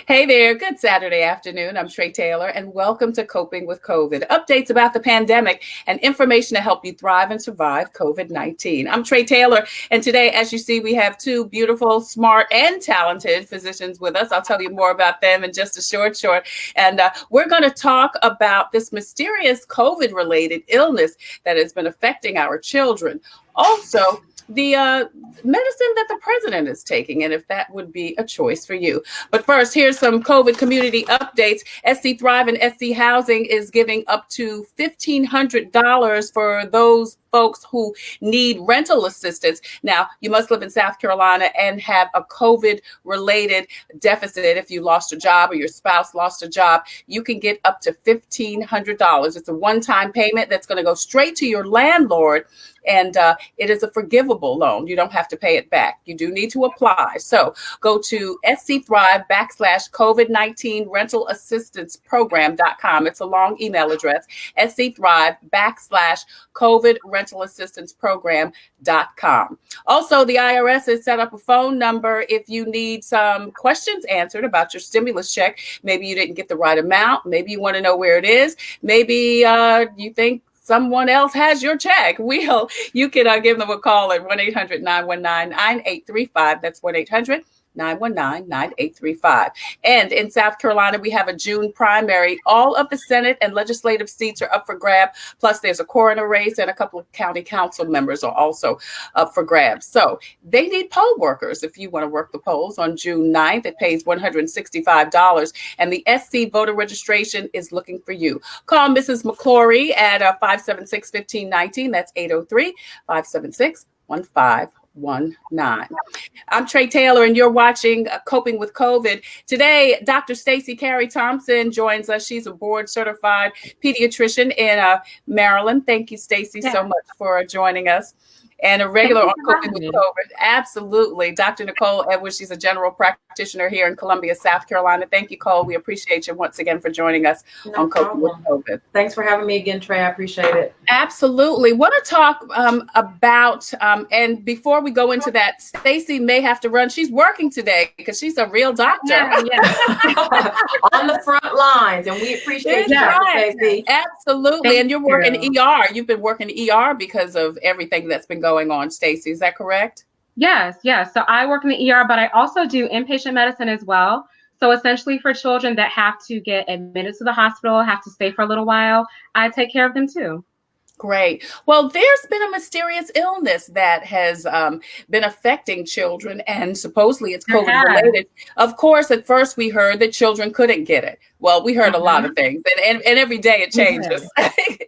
Hey there, good Saturday afternoon. I'm Tre Tailor, and welcome to Coping with COVID. Updates about the pandemic and information to help you thrive and survive COVID-19. I'm Tre Tailor, and today, as you see, we have two beautiful, smart, and talented physicians with us. I'll tell you more about them in just a short. And we're going to talk about this mysterious COVID-related illness that has been affecting our children. Also, the medicine that the president is taking, and if that would be a choice for you. But first, here's some COVID community updates. SC Thrive and SC Housing is giving up to $1,500 for those folks who need rental assistance. Now, you must live in South Carolina and have a COVID-related deficit. If you lost a job or your spouse lost a job, you can get up to $1,500. It's a one-time payment that's going to go straight to your landlord, and it is a forgivable loan. You don't have to pay it back. You do need to apply. So go to scthrive.com/COVID-19 rental assistance program.com. It's a long email address, scthrive.com/COVID rental assistance program.com. Also, the IRS has set up a phone number if you need some questions answered about your stimulus check. Maybe you didn't get the right amount. Maybe you want to know where it is. Maybe you think someone else has your check. You can give them a call at 1-800-919-9835. That's 1-800-919-9835. And in South Carolina, we have a June primary. All of the Senate and legislative seats are up for grab. Plus, there's a coroner race, and a couple of county council members are also up for grabs. So they need poll workers. If you want to work the polls on June 9th, it pays $165. And the SC voter registration is looking for you. Call Mrs. McClory at 576-1519. That's 803-576-1519. I'm Tre Tailor, and you're watching Coping with COVID. Today, Dr. Stacy Cary-Thompson joins us. She's a board-certified pediatrician in Maryland. Thank you, Stacy, so much for joining us. And a regular on Coping with COVID. Absolutely. Dr. Nicole Edwards, she's a general practitioner here in Columbia, South Carolina. Thank you, Cole. We appreciate you once again for joining us on Coping with COVID. Thanks for having me again, Tre. I appreciate it. Absolutely. Want to talk about, and before we go into that, Stacy may have to run. She's working today because she's a real doctor. On the front lines, and we appreciate you, Stacy. Absolutely. And you're working ER. You've been working ER because of everything that's been going on, Stacy. Is that correct? Yes. So I work in the ER, but I also do inpatient medicine as well. So essentially for children that have to get admitted to the hospital, have to stay for a little while, I take care of them too. Great. Well, there's been a mysterious illness that has been affecting children, and supposedly it's COVID related. Of course, at first we heard that children couldn't get it. Well, we heard a lot of things, and every day it changes. And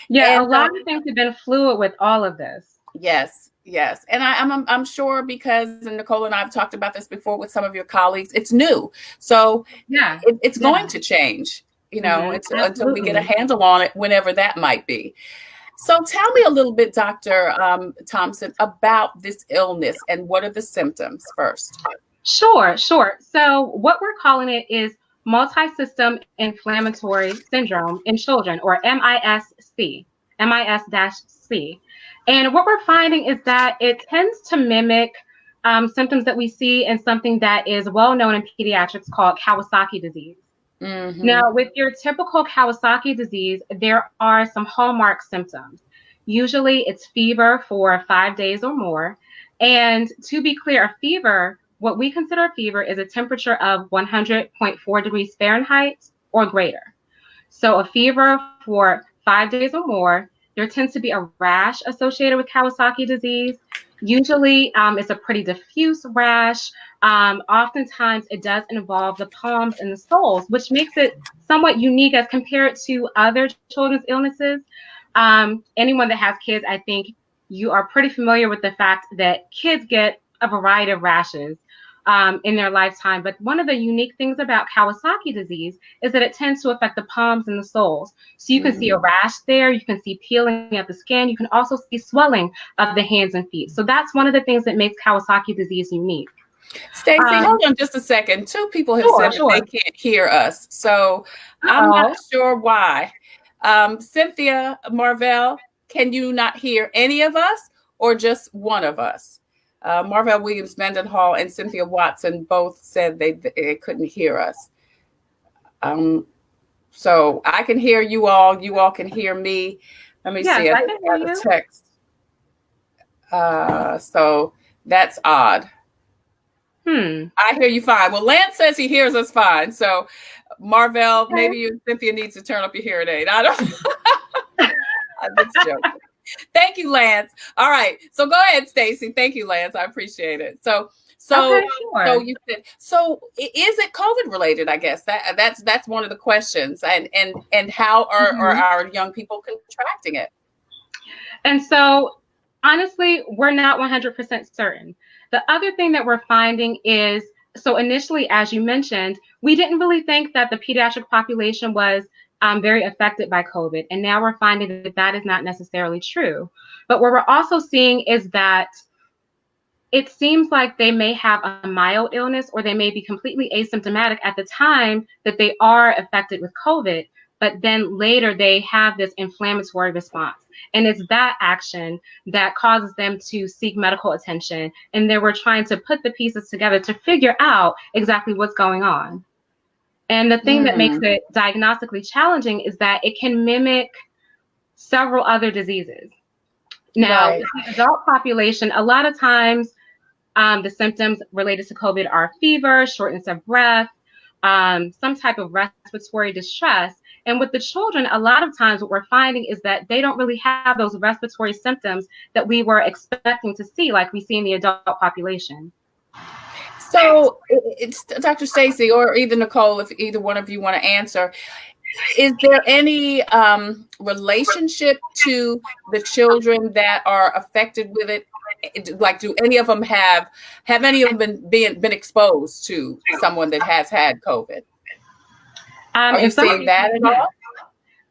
a lot of things have been fluid with all of this. Yes. And I'm sure because, and Nicole and I have talked about this before with some of your colleagues, it's new. So it's going to change, until we get a handle on it, whenever that might be. So tell me a little bit, Dr. Thompson, about this illness and what are the symptoms first? Sure. So what we're calling it is multi-system inflammatory syndrome in children, or MIS-C. And what we're finding is that it tends to mimic symptoms that we see in something that is well known in pediatrics called Kawasaki disease. Mm-hmm. Now, with your typical Kawasaki disease, there are some hallmark symptoms. Usually it's fever for 5 days or more. And to be clear, a fever, what we consider a fever is a temperature of 100.4 degrees Fahrenheit or greater. So a fever for 5 days or more. There tends to be a rash associated with Kawasaki disease. Usually it's a pretty diffuse rash. Oftentimes it does involve the palms and the soles, which makes it somewhat unique as compared to other children's illnesses. Anyone that has kids, I think you are pretty familiar with the fact that kids get a variety of rashes in their lifetime. But one of the unique things about Kawasaki disease is that it tends to affect the palms and the soles. So you can see a rash there, you can see peeling of the skin, you can also see swelling of the hands and feet. So that's one of the things that makes Kawasaki disease unique. Stacy, hold on just a second. Two people have said that they can't hear us. So I'm not sure why. Cynthia Marvell, can you not hear any of us or just one of us? Marvell Williams Mendenhall and Cynthia Watson both said they couldn't hear us. So I can hear you all. You all can hear me. Let me see. I can hear you. Text. So that's odd. I hear you fine. Well, Lance says he hears us fine. So Marvell, okay. Maybe you and Cynthia needs to turn up your hearing aid. I don't know. I'm just joking. Thank you, Lance. All right. So go ahead, Stacy. Thank you, Lance. I appreciate it. So okay, sure. so you said, so is it COVID related? I guess that's one of the questions. And how are our young people contracting it? And so honestly, we're not 100% certain. The other thing that we're finding is, so initially, as you mentioned, we didn't really think that the pediatric population was very affected by COVID. And now we're finding that that is not necessarily true. But what we're also seeing is that it seems like they may have a mild illness or they may be completely asymptomatic at the time that they are affected with COVID, but then later they have this inflammatory response. And it's that action that causes them to seek medical attention. And then we're trying to put the pieces together to figure out exactly what's going on. And the thing that makes it diagnostically challenging is that it can mimic several other diseases. Now, with the adult population, a lot of times the symptoms related to COVID are fever, shortness of breath, some type of respiratory distress. And with the children, a lot of times what we're finding is that they don't really have those respiratory symptoms that we were expecting to see, like we see in the adult population. So it's Dr. Stacy or either Nicole, if either one of you want to answer, is there any relationship to the children that are affected with it? Like, do any of them have any of them been exposed to someone that has had COVID? Are you seeing that at all?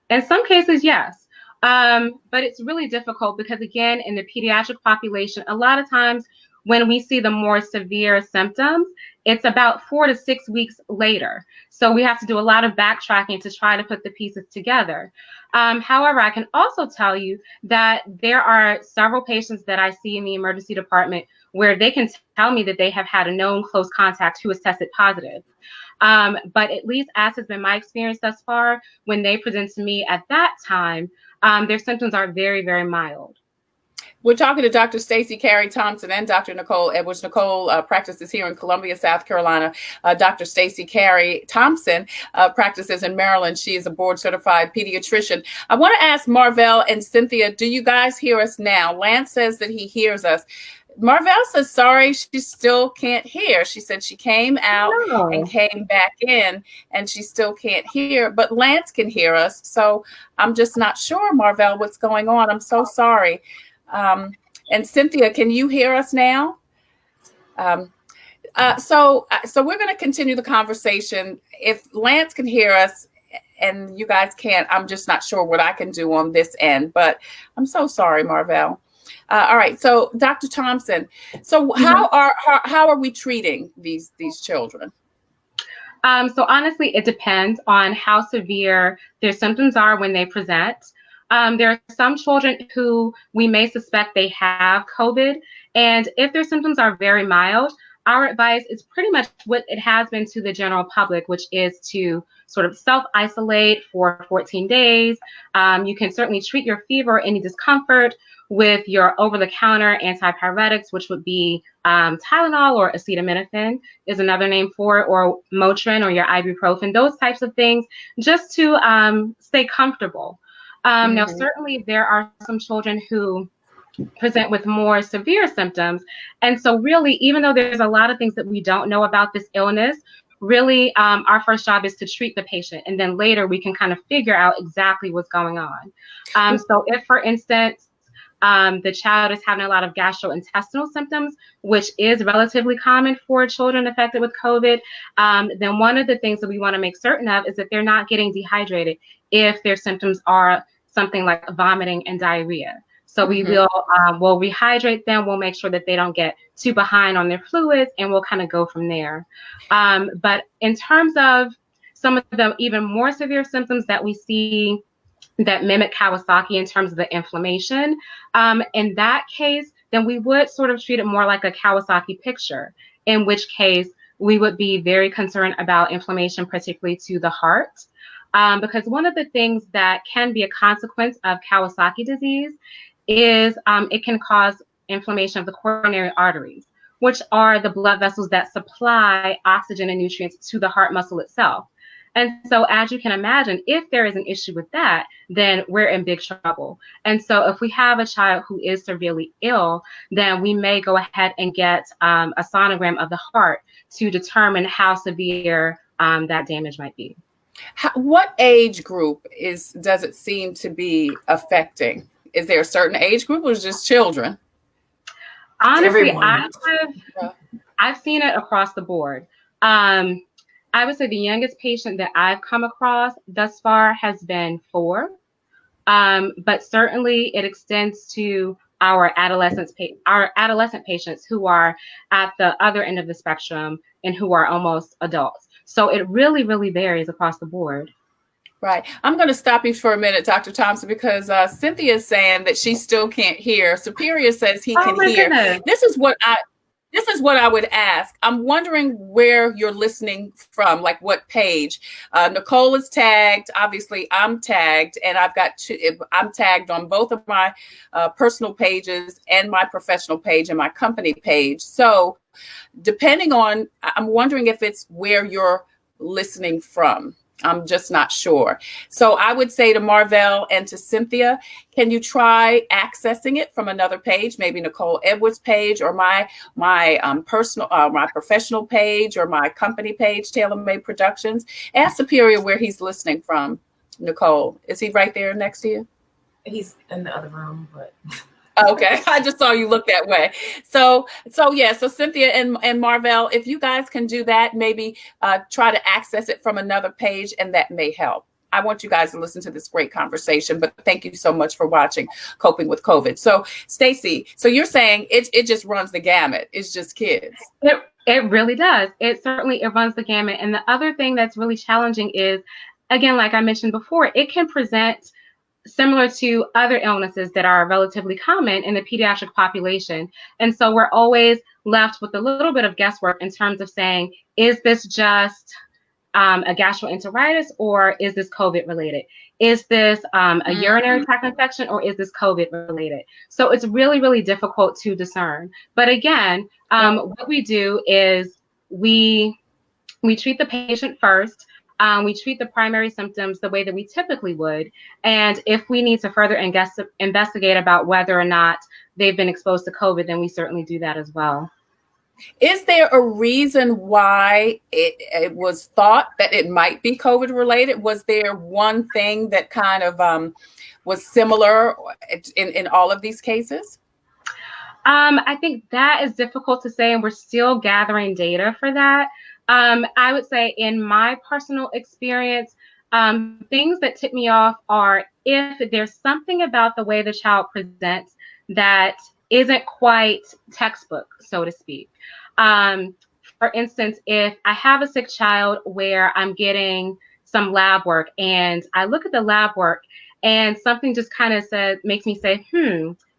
In some cases, yes. But it's really difficult because, again, in the pediatric population, a lot of times when we see the more severe symptoms, it's about 4 to 6 weeks later. So we have to do a lot of backtracking to try to put the pieces together. However, I can also tell you that there are several patients that I see in the emergency department where they can tell me that they have had a known close contact who has tested positive. But at least as has been my experience thus far, when they present to me at that time, their symptoms are very, very mild. We're talking to Dr. Stacy Cary-Thompson and Dr. Nicole Edwards. Nicole practices here in Columbia, South Carolina. Dr. Stacy Cary-Thompson practices in Maryland. She is a board-certified pediatrician. I want to ask Marvell and Cynthia, do you guys hear us now? Lance says that he hears us. Marvell says, sorry, she still can't hear. She said she came out and came back in, and she still can't hear. But Lance can hear us, so I'm just not sure, Marvell, what's going on. I'm so sorry. And Cynthia, can you hear us now? So we're going to continue the conversation. If Lance can hear us and you guys can't, I'm just not sure what I can do on this end, but I'm so sorry, Marvell. All right. So Dr. Thompson, so how are we treating these children? So honestly, it depends on how severe their symptoms are when they present. There are some children who we may suspect they have COVID, and if their symptoms are very mild, our advice is pretty much what it has been to the general public, which is to sort of self-isolate for 14 days. You can certainly treat your fever or any discomfort with your over-the-counter antipyretics, which would be Tylenol or acetaminophen is another name for it, or Motrin or your ibuprofen, those types of things, just to stay comfortable. Now, certainly there are some children who present with more severe symptoms. And so really, even though there's a lot of things that we don't know about this illness, really our first job is to treat the patient. And then later we can kind of figure out exactly what's going on. So if, for instance, the child is having a lot of gastrointestinal symptoms, which is relatively common for children affected with COVID, then one of the things that we want to make certain of is that they're not getting dehydrated if their symptoms are something like vomiting and diarrhea. So we will we'll rehydrate them. We'll make sure that they don't get too behind on their fluids, and we'll kind of go from there. But in terms of some of the even more severe symptoms that we see that mimic Kawasaki in terms of the inflammation, in that case, then we would sort of treat it more like a Kawasaki picture, in which case we would be very concerned about inflammation, particularly to the heart. Because one of the things that can be a consequence of Kawasaki disease is it can cause inflammation of the coronary arteries, which are the blood vessels that supply oxygen and nutrients to the heart muscle itself. And so, as you can imagine, if there is an issue with that, then we're in big trouble. And so if we have a child who is severely ill, then we may go ahead and get a sonogram of the heart to determine how severe that damage might be. What age group does it seem to be affecting? Is there a certain age group, or is it just children? Honestly, I've seen it across the board. I would say the youngest patient that I've come across thus far has been 4, but certainly it extends to our adolescent patients who are at the other end of the spectrum and who are almost adults. So it really, really varies across the board. Right. I'm going to stop you for a minute, Dr. Thompson, because Cynthia is saying that she still can't hear. Superior says he can hear. Goodness. This is what I would ask. I'm wondering where you're listening from, like what page. Nicole is tagged. Obviously, I'm tagged, and I'm tagged on both of my personal pages and my professional page and my company page. So depending on, I'm wondering if it's where you're listening from. I'm just not sure. So I would say to Marvell and to Cynthia, can you try accessing it from another page, maybe Nicole Edwards' page, or my professional page, or my company page, Tailor Made Productions? Ask Superior where he's listening from. Nicole, is he right there next to you? He's in the other room, but. Okay, I just saw you look that way. So Cynthia and Marvell, if you guys can do that, maybe try to access it from another page, and that may help. I want you guys to listen to this great conversation, but thank you so much for watching Coping with COVID. So Stacy, so you're saying it just runs the gamut. It's just kids. It really does. It runs the gamut. And the other thing that's really challenging is, again, like I mentioned before, it can present similar to other illnesses that are relatively common in the pediatric population. And so we're always left with a little bit of guesswork in terms of saying, is this just a gastroenteritis, or is this COVID related? Is this a urinary tract infection, or is this COVID related? So it's really, really difficult to discern. But again, what we do is we treat the patient first. We treat the primary symptoms the way that we typically would. And if we need to further investigate about whether or not they've been exposed to COVID, then we certainly do that as well. Is there a reason why it was thought that it might be COVID related? Was there one thing that kind of was similar in all of these cases? I think that is difficult to say, and we're still gathering data for that. I would say in my personal experience, things that tip me off are if there's something about the way the child presents that isn't quite textbook, so to speak. For instance, if I have a sick child where I'm getting some lab work and I look at the lab work and something just kind of makes me say,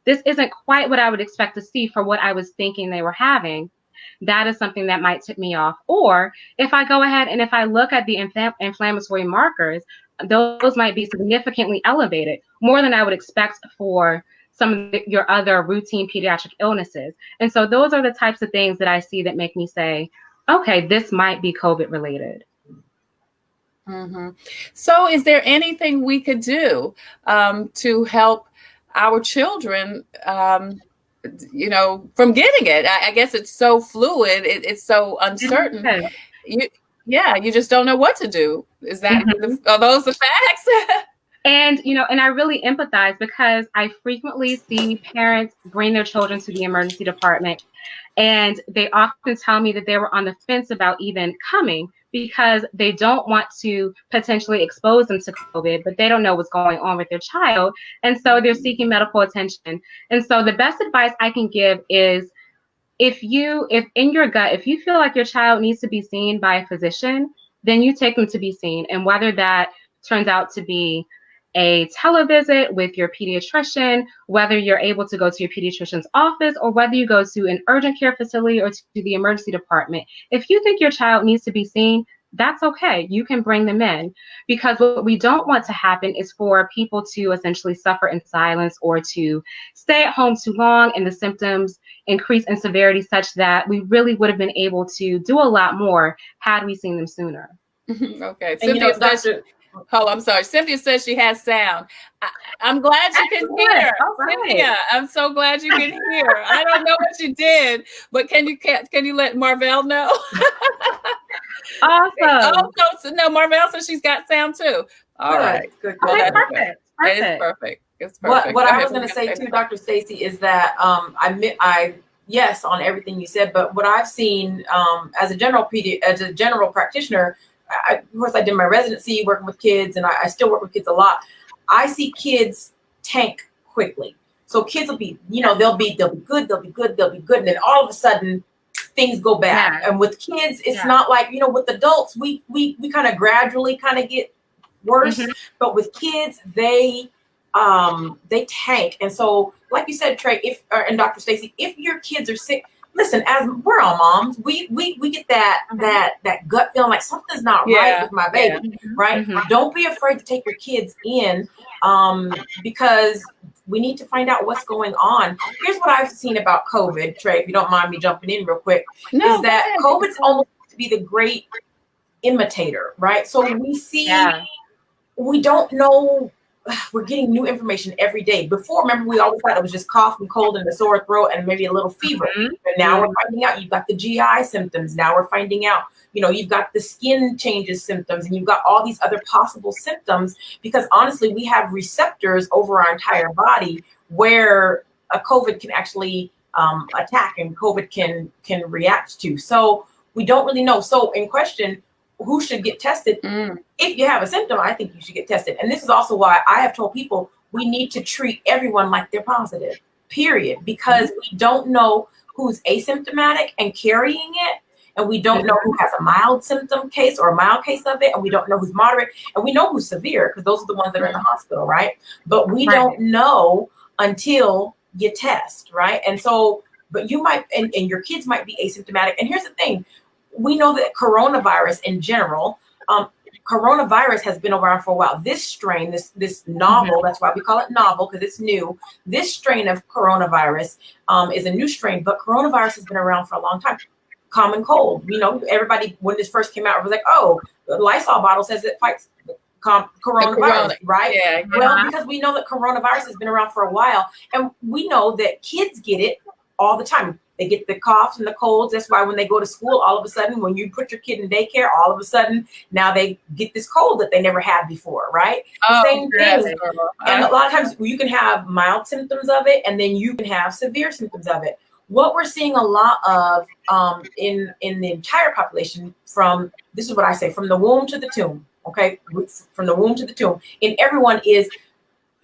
this isn't quite what I would expect to see for what I was thinking they were having. That is something that might tip me off. Or if I go ahead and if I look at the inflammatory markers, those might be significantly elevated, more than I would expect for some of your other routine pediatric illnesses. And so those are the types of things that I see that make me say, okay, this might be COVID related. Mm-hmm. So is there anything we could do to help our children from getting it? I guess it's so fluid. It's so uncertain. You just don't know what to do. Is that, are those the facts? And I really empathize because I frequently see parents bring their children to the emergency department, and they often tell me that they were on the fence about even coming because they don't want to potentially expose them to COVID, but they don't know what's going on with their child. And so they're seeking medical attention. And so the best advice I can give is if in your gut, if you feel like your child needs to be seen by a physician, then you take them to be seen. And whether that turns out to be a televisit with your pediatrician, whether you're able to go to your pediatrician's office or whether you go to an urgent care facility or to the emergency department. If you think your child needs to be seen, that's okay. You can bring them in, because what we don't want to happen is for people to essentially suffer in silence or to stay at home too long and the symptoms increase in severity such that we really would have been able to do a lot more had we seen them sooner. Okay. And Cynthia says I'm sorry. Cynthia says she has sound. I'm glad you can hear. Right. Cynthia, I'm so glad you can hear. I don't know what you did, but can you let Marvell know? Awesome. Oh, no, Marvell says she's got sound too. All right. Good. Okay, That's perfect. It's perfect. It's perfect. What I was going to say too, Dr. Stacy, is that I yes on everything you said, but what I've seen as a general practitioner, of course I did my residency working with kids, and I still work with kids a lot. I see kids tank quickly. So kids will be, they'll be good, and then all of a sudden things go bad. Yeah. And with kids, it's not like, with adults, we kind of gradually kind of get worse, but with kids, they tank. And so, like you said, Tre, and Dr. Stacy, if your kids are sick, listen, as we're all moms, we get that gut feeling like something's not right with my baby, right? Don't be afraid to take your kids in, because we need to find out what's going on. Here's what I've seen about COVID, Tre, if you don't mind me jumping in real quick, is that COVID's almost to be the great imitator, right? So we see, we don't know, we're getting new information every day. Before, remember, we always thought it was just cough and cold and a sore throat and maybe a little fever. And now we're finding out you've got the GI symptoms. Now we're finding out, you've got the skin changes symptoms, and you've got all these other possible symptoms, because honestly, we have receptors over our entire body where a COVID can actually attack and COVID can react to. So we don't really know. So in question, who should get tested? If you have a symptom, I think you should get tested. And this is also why I have told people we need to treat everyone like they're positive, period, because we don't know who's asymptomatic and carrying it, and we don't know who has a mild symptom case or a mild case of it, and we don't know who's moderate, and we know who's severe because those are the ones that are in the hospital, right? But we don't know until you test, right? And so, but you might, and your kids might be asymptomatic. And here's the thing. We know that coronavirus in general, coronavirus has been around for a while. This strain, this novel, that's why we call it novel, because it's new. This strain of coronavirus is a new strain, but coronavirus has been around for a long time. Common cold. Everybody, when this first came out, it was like, oh, the Lysol bottle says it fights coronavirus, right? Yeah. Well, because we know that coronavirus has been around for a while, and we know that kids get it all the time. They get the coughs and the colds. That's why when they go to school, all of a sudden, when you put your kid in daycare, all of a sudden, now they get this cold that they never had before, right? Same thing. And a lot of times you can have mild symptoms of it, and then you can have severe symptoms of it. What we're seeing a lot of in the entire population, this is what I say, from the womb to the tomb, okay? From the womb to the tomb, in everyone is,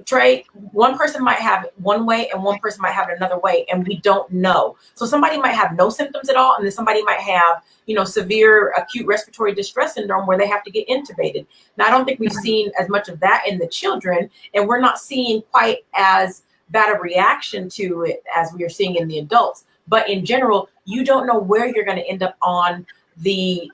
Tre, one person might have it one way and one person might have it another way, and we don't know. So somebody might have no symptoms at all, and then somebody might have, severe acute respiratory distress syndrome where they have to get intubated. Now, I don't think we've seen as much of that in the children, and we're not seeing quite as bad a reaction to it as we are seeing in the adults. But in general, you don't know where you're going to end up on the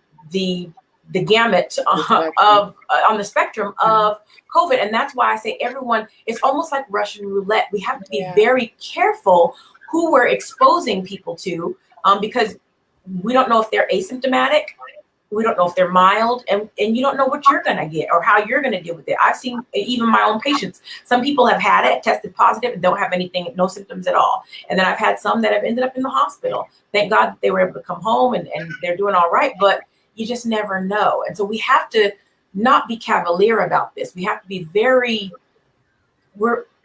gamut of on the spectrum of COVID. And that's why I say everyone, it's almost like Russian roulette. We have to be very careful who we're exposing people to, because we don't know if they're asymptomatic. We don't know if they're mild, and you don't know what you're going to get or how you're going to deal with it. I've seen even my own patients. Some people have had it, tested positive, and don't have anything, no symptoms at all. And then I've had some that have ended up in the hospital. Thank God they were able to come home and they're doing all right, but you just never know. And so we have to not be cavalier about this. We have to be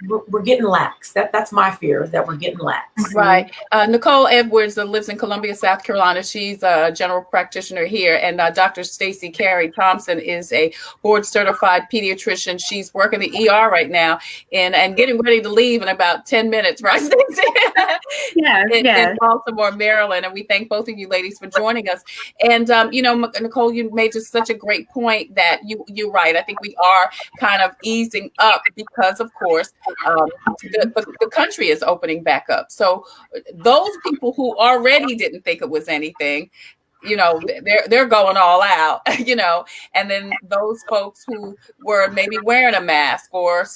we're getting lax. That's my fear, is that we're getting lax. Right. Nicole Edwards lives in Columbia, South Carolina. She's a general practitioner here. And Dr. Stacy Cary-Thompson is a board certified pediatrician. She's working the ER right now and getting ready to leave in about 10 minutes, right, Stacy? Yes, in Baltimore, Maryland. And we thank both of you ladies for joining us. And, Nicole, you made just such a great point that you're right. I think we are kind of easing up because, of course, the country is opening back up. So those people who already didn't think it was anything, they're going all out, and then those folks who were maybe wearing a mask or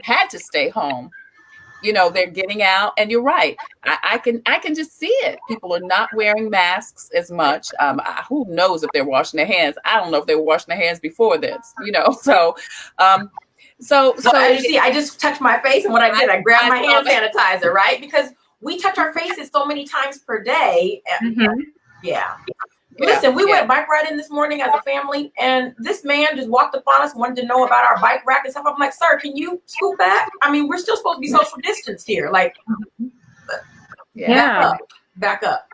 had to stay home, they're getting out. And you're right. I can just see it. People are not wearing masks as much. Who knows if they're washing their hands? I don't know if they were washing their hands before this, So as you see, I just touched my face, and what I did, I grabbed my hand sanitizer, right? Because we touch our faces so many times per day. Yeah. Listen, we went bike riding this morning as a family, and this man just walked up on us, wanted to know about our bike rack and stuff. I'm like, sir, can you scoot back? I mean, we're still supposed to be social distanced here. Like, back up.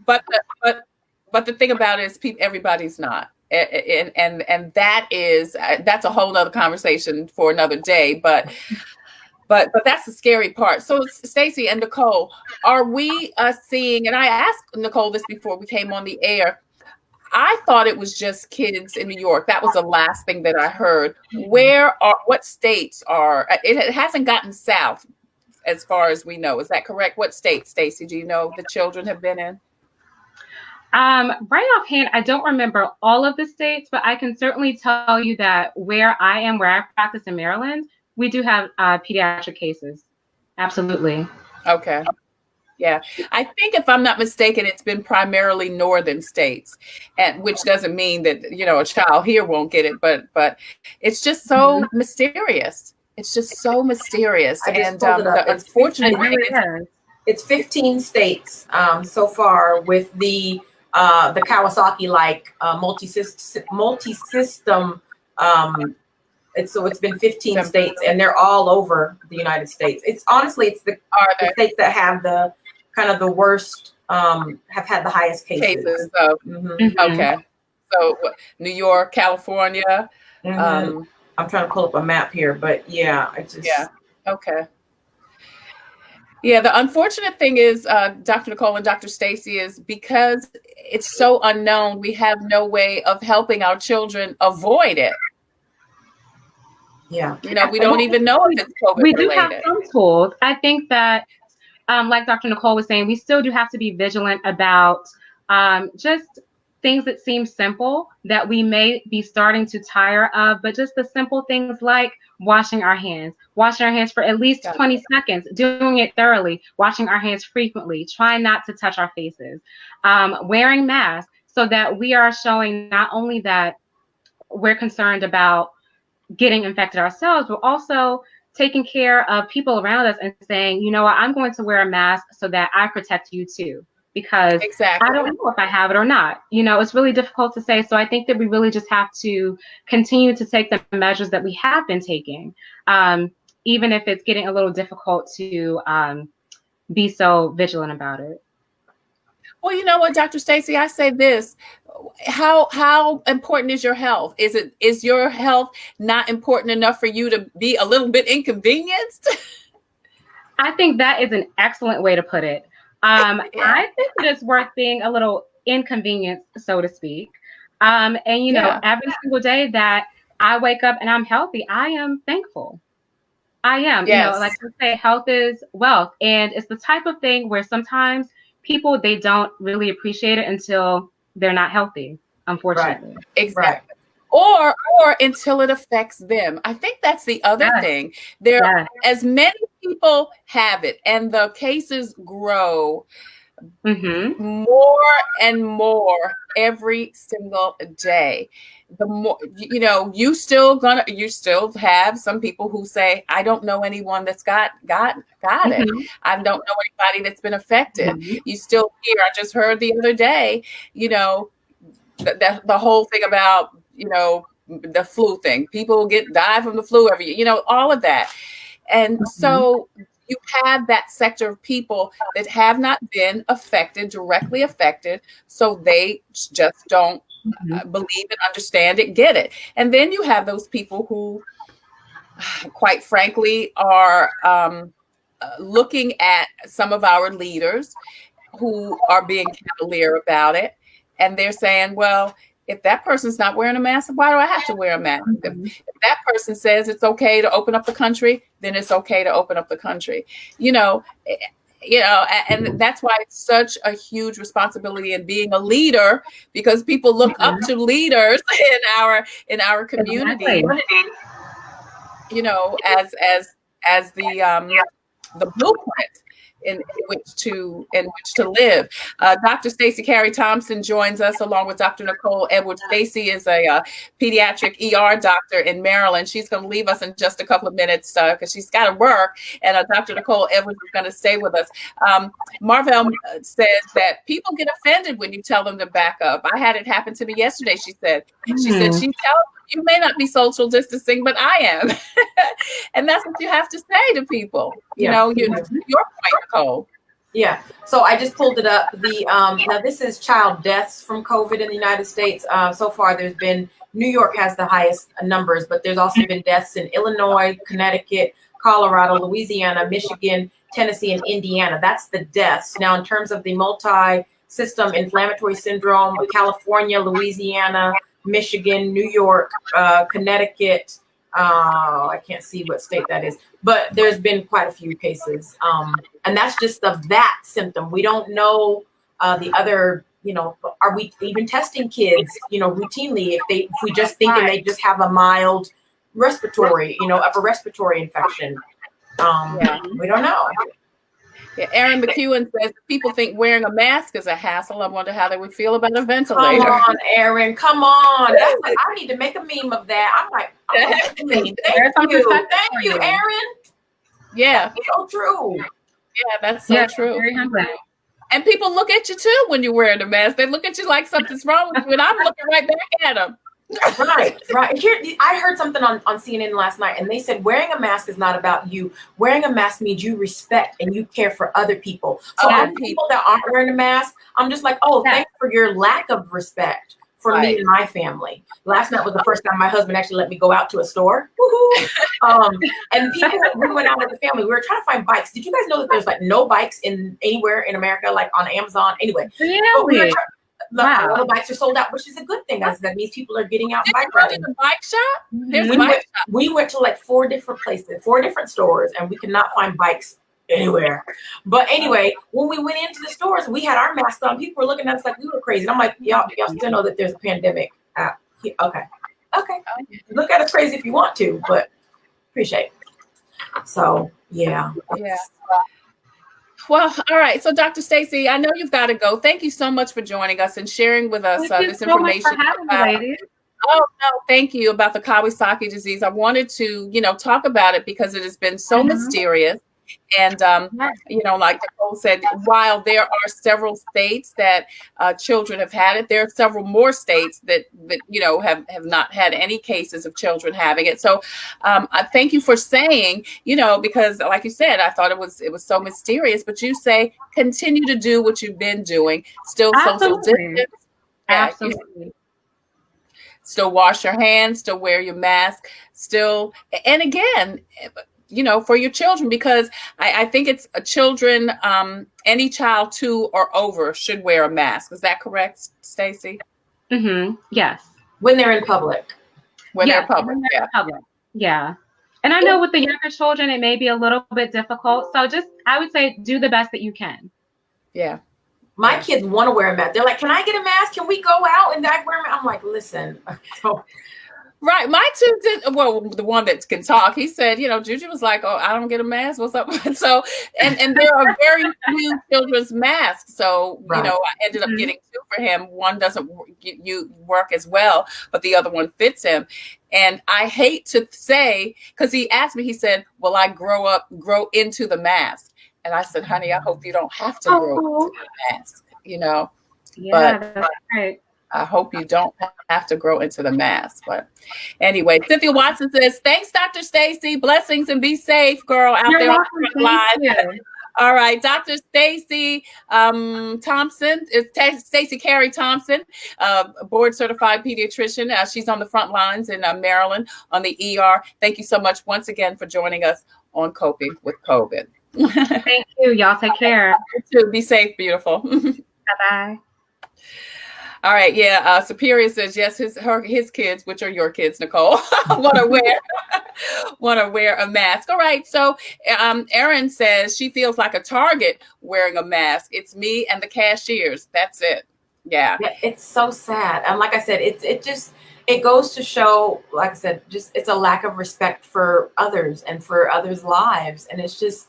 But the thing about it is, everybody's not. And that's a whole nother conversation for another day. But that's the scary part. So Stacy and Nicole, are we seeing, and I asked Nicole this before we came on the air, I thought it was just kids in New York. That was the last thing that I heard. What states it hasn't gotten south as far as we know. Is that correct? What states, Stacy, do you know the children have been in? Right offhand, I don't remember all of the states, but I can certainly tell you that where I practice in Maryland, we do have pediatric cases. Absolutely. Okay. Yeah. I think if I'm not mistaken, it's been primarily northern states, and which doesn't mean that, a child here won't get it, but it's just so mysterious. It's just so mysterious. And the unfortunate thing is it's 15 states so far with the Kawasaki multi-system. It's been 15 states, and they're all over the United States. It's the states that have the kind of the worst, have had the highest cases. Okay. So New York, California. I'm trying to pull up a map here, but okay. Yeah, the unfortunate thing is, Dr. Nicole and Dr. Stacy, is because it's so unknown, we have no way of helping our children avoid it. Yeah. We don't even know if it's COVID We related. do have some tools. I think that, like Dr. Nicole was saying, we still do have to be vigilant about just things that seem simple that we may be starting to tire of, but just the simple things like washing our hands for at least 20 seconds, doing it thoroughly, washing our hands frequently, trying not to touch our faces, wearing masks, so that we are showing not only that we're concerned about getting infected ourselves, but also taking care of people around us and saying, you know what, I'm going to wear a mask so that I protect you too. Because I don't know if I have it or not. It's really difficult to say. So I think that we really just have to continue to take the measures that we have been taking, even if it's getting a little difficult to be so vigilant about it. Well, you know what, Dr. Stacy, I say this. How important is your health? Is your health not important enough for you to be a little bit inconvenienced? I think that is an excellent way to put it. I think that it's worth being a little inconvenienced, so to speak. And every single day that I wake up and I'm healthy, I am thankful. I am. Yes. Like I say, health is wealth, and it's the type of thing where sometimes people, they don't really appreciate it until they're not healthy, unfortunately. Right. Exactly. Right. Or until it affects them. I think that's the other thing. As many people have it, and the cases grow more and more every single day. The more, you still have some people who say, I don't know anyone that's got it. I don't know anybody that's been affected. You still hear, I just heard the other day, the whole thing about, the flu thing. People die from the flu every year, all of that. And so you have that sector of people that have not been directly affected. So they just don't believe and understand it, get it. And then you have those people who, quite frankly, are looking at some of our leaders who are being cavalier about it. And they're saying, well, if that person's not wearing a mask, why do I have to wear a mask? If that person says it's okay to open up the country, then it's okay to open up the country. And that's why it's such a huge responsibility in being a leader, because people look up to leaders in our community, as the blueprint in which to live. Dr. Stacy Cary-Thompson joins us along with Dr. Nicole Edwards. Stacy is a pediatric ER doctor in Maryland. She's going to leave us in just a couple of minutes because she's got to work. And Dr. Nicole Edwards is going to stay with us. Marvell says that people get offended when you tell them to back up. I had it happen to me yesterday. She said she tells you may not be social distancing, but I am. And that's what you have to say to people. Your point, Nicole. Yeah. So I just pulled it up. Now this is child deaths from COVID in the United States. So far, there's been, New York has the highest numbers, but there's also been deaths in Illinois, Connecticut, Colorado, Louisiana, Michigan, Tennessee, and Indiana. That's the deaths. Now, in terms of the multi-system inflammatory syndrome, California, Louisiana, Michigan, New York, Connecticut. I can't see what state that is, but there's been quite a few cases. And that's just of that symptom. We don't know the other, are we even testing kids, routinely if we just think and they just have a mild respiratory, upper respiratory infection. We don't know. Yeah, Aaron McEwen says people think wearing a mask is a hassle. I wonder how they would feel about a ventilator. Come on, Aaron. Come on. That's like, I need to make a meme of that. I'm like, thank you, Aaron. Yeah. That's so true. Yeah, that's so true. Very humbling. And people look at you too when you're wearing a mask. They look at you like something's wrong with you, and I'm looking right back at them. Right. Here, I heard something on CNN last night, and they said wearing a mask is not about you. Wearing a mask means you respect and you care for other people. So people that aren't wearing a mask, I'm just like, thanks for your lack of respect for me and my family. Last night was the first time my husband actually let me go out to a store. And people, we went out as a family. We were trying to find bikes. Did you guys know that there's like no bikes anywhere in America, like on Amazon? Anyway, really? All the bikes are sold out, which is a good thing. That means people are getting out and bike riding. There's a bike shop? There's a bike shop. We went to like 4 different places, 4 different stores, and we could not find bikes anywhere. But anyway, when we went into the stores, we had our masks on. People were looking at us like we were crazy. And I'm like, y'all still know that there's a pandemic. Okay. Look at us crazy if you want to, but appreciate it. So, yeah. Well, all right. So, Dr. Stacy, I know you've got to go. Thank you so much for joining us and sharing with us this information. Thank you about the Kawasaki disease. I wanted to, talk about it because it has been so mysterious. And, like Nicole said, while there are several states that children have had it, there are several more states that have not had any cases of children having it. So I thank you for saying, because like you said, I thought it was so mysterious, but you say continue to do what you've been doing, still social distance. Absolutely. Still wash your hands, still wear your mask, still, and again, for your children, because I think it's children, any child 2 or over should wear a mask. Is that correct, Stacy? Yes. When they're in public. When they're in public. Yeah. And I know with the younger children, it may be a little bit difficult. So I would say do the best that you can. Yeah. My kids want to wear a mask. They're like, can I get a mask? Can we go out and I wear a mask? I'm like, listen. Right. My 2 did. Well, the one that can talk, he said, Juju was like, oh, I don't get a mask. What's up? So, and there are very few children's masks. So, I ended up getting 2 for him. One doesn't work as well, but the other one fits him. And I hate to say, because he asked me, he said, will I grow into the mask? And I said, honey, I hope you don't have to grow into the mask, Yeah, that's right. I hope you don't have to grow into the mask. But anyway, Cynthia Watson says, thanks, Dr. Stacy. Blessings and be safe, girl, out You're there on welcome. the front Thank line. you. All right, Dr. Stacy Thompson, it's Stacy Cary-Thompson, board certified pediatrician. She's on the front lines in Maryland on the ER. Thank you so much once again for joining us on Coping with COVID. Thank you. Y'all take care. You too. Be safe, beautiful. Bye-bye. All right, yeah. Superior says yes. His kids, which are your kids, Nicole, want to wear a mask. All right. So, Erin says she feels like a target wearing a mask. It's me and the cashiers. That's it. Yeah. It's so sad. And like I said, it goes to show, like I said, just it's a lack of respect for others and for others' lives. And it's just,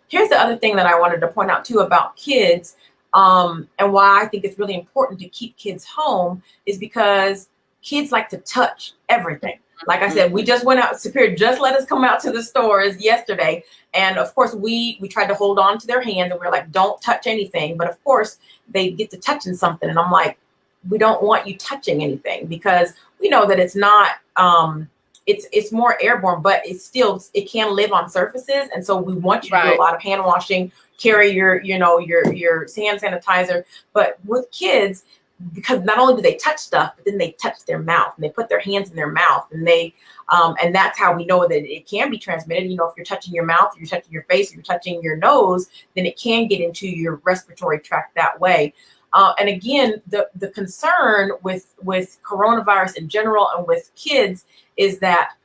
here's the other thing that I wanted to point out too about kids. And why I think it's really important to keep kids home is because kids like to touch everything. Like I said, we just went out, Superior just let us come out to the stores yesterday. And of course, we tried to hold on to their hands and we we're like, don't touch anything. But of course, they get to touching something. And I'm like, we don't want you touching anything because we know that it's not, it's more airborne, but it can live on surfaces. And so we want you to do a lot of hand washing, carry your hand sanitizer. But with kids, because not only do they touch stuff, but then they touch their mouth and they put their hands in their mouth and and that's how we know that it can be transmitted. If you're touching your mouth, you're touching your face, you're touching your nose, then it can get into your respiratory tract that way. And again, the concern with coronavirus in general and with kids is that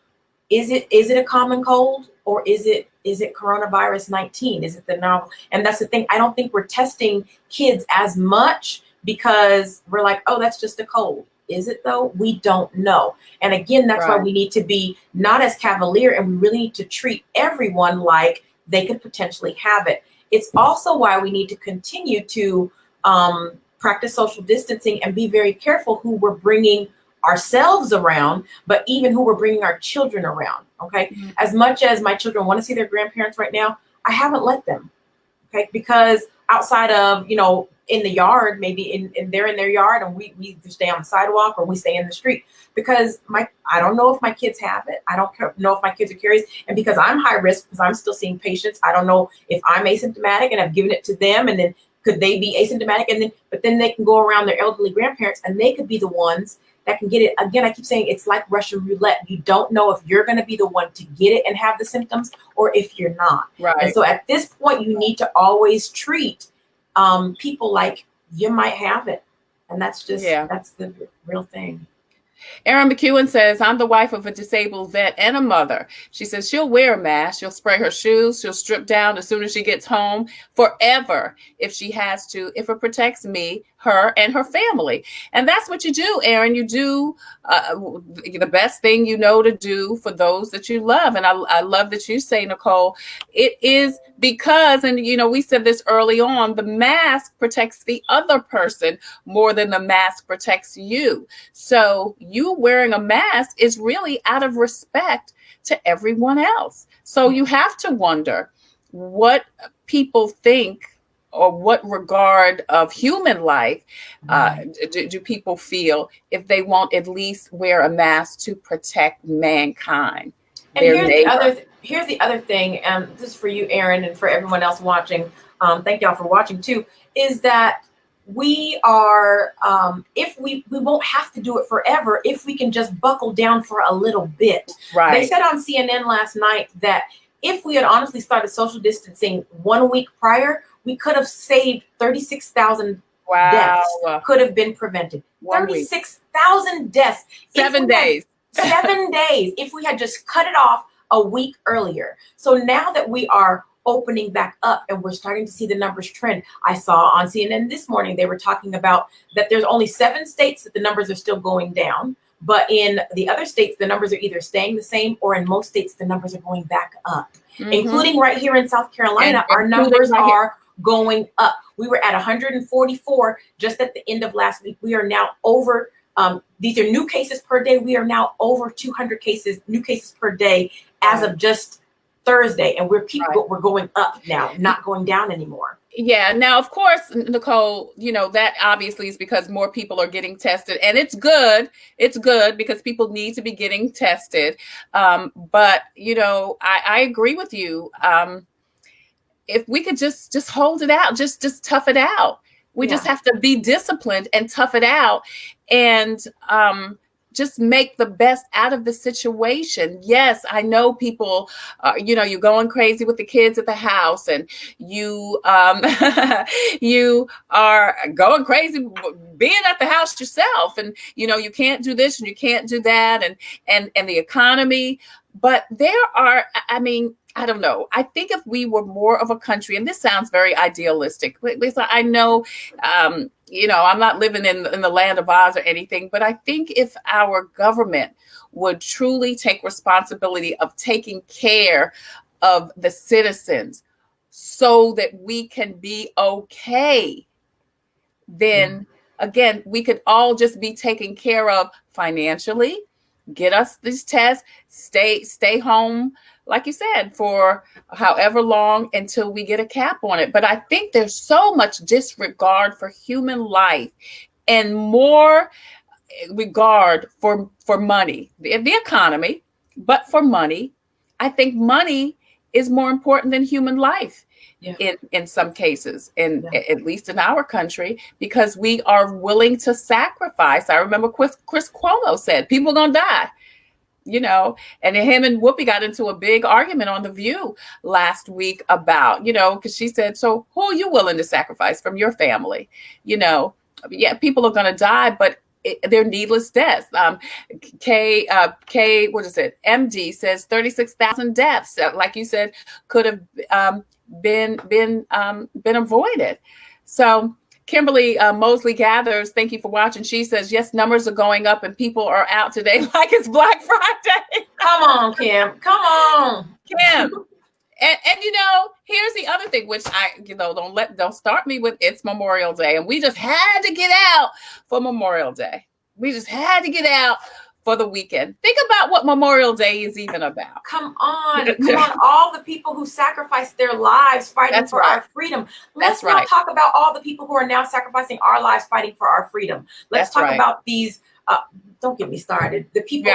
is it a common cold or is it coronavirus 19? Is it the novel? And that's the thing. I don't think we're testing kids as much because we're like, oh, that's just a cold. Is it though? We don't know. And again, that's why we need to be not as cavalier and we really need to treat everyone like they could potentially have it. It's also why we need to continue to practice social distancing and be very careful who we're bringing ourselves around, but even who we're bringing our children around. Okay. Mm-hmm. As much as my children want to see their grandparents right now, I haven't let them. Okay. Because outside of, in the yard, maybe they're in their yard and we either stay on the sidewalk or we stay in the street because I don't know if my kids have it. I don't know if my kids are curious. And because I'm high risk, because I'm still seeing patients, I don't know if I'm asymptomatic and I've given it to them and then could they be asymptomatic but then they can go around their elderly grandparents and they could be the ones that can get it. Again, I keep saying it's like Russian roulette. You don't know if you're going to be the one to get it and have the symptoms or if you're not. Right. And so at this point, you need to always treat people like you might have it. And that's that's the real thing. Erin McEwen says, I'm the wife of a disabled vet and a mother. She says she'll wear a mask. She'll spray her shoes. She'll strip down as soon as she gets home forever if she has to, if it protects me, her, and her family. And that's what you do, Erin. You do the best thing you know to do for those that you love. And I love that you say, Nicole, it is because, and we said this early on, the mask protects the other person more than the mask protects you. So you wearing a mask is really out of respect to everyone else. So you have to wonder what people think or what regard of human life do people feel if they won't at least wear a mask to protect mankind? And here's the other thing, this is for you, Erin, and for everyone else watching. Thank y'all for watching too, is that we are, if we won't have to do it forever, if we can just buckle down for a little bit. Right. They said on CNN last night that if we had honestly started social distancing 1 week prior, we could have saved 36,000 deaths could have been prevented. 36,000 deaths. 7 days. 7 days if we had just cut it off a week earlier. So now that we are opening back up and we're starting to see the numbers trend. I saw on CNN this morning, they were talking about that there's only 7 states that the numbers are still going down. But in the other states, the numbers are either staying the same or in most states, the numbers are going back up, including right here in South Carolina. Our numbers are going up. We were at 144 just at the end of last week. We are now over, these are new cases per day. We are now over 200 new cases per day as of just Thursday. And we're going up now, not going down anymore. Yeah. Now, of course, Nicole, that obviously is because more people are getting tested, and it's good. It's good because people need to be getting tested. But I agree with you. If we could just hold it out, just tough it out. We just have to be disciplined and tough it out, and just make the best out of the situation. Yes, I know people, you're going crazy with the kids at the house, and you you are going crazy being at the house yourself, and you can't do this and you can't do that, and the economy. But there are, I don't know. I think if we were more of a country, and this sounds very idealistic, Lisa, I know, I'm not living in the land of Oz or anything, but I think if our government would truly take responsibility of taking care of the citizens so that we can be okay, then again, we could all just be taken care of financially, get us these tests, stay home, like you said, for however long until we get a cap on it. But I think there's so much disregard for human life and more regard for money, the economy, but for money. I think money is more important than human life in some cases, at least in our country, because we are willing to sacrifice. I remember Chris Cuomo said, people are going to die. And him and Whoopi got into a big argument on The View last week about, because she said, so who are you willing to sacrifice from your family? People are going to die, but they're needless deaths. MD says 36,000 deaths, like you said, could have been avoided. So Kimberly Mosley Gathers, thank you for watching. She says, yes, numbers are going up and people are out today like it's Black Friday. Come on, Kim. Come on. Kim. And here's the other thing, which don't start me with, it's Memorial Day. And we just had to get out for Memorial Day. We just had to get out for the weekend. Think about what Memorial Day is even about. Come on, all the people who sacrificed their lives fighting for our freedom. Let's not talk about all the people who are now sacrificing our lives fighting for our freedom. Let's talk about these. Don't get me started. The people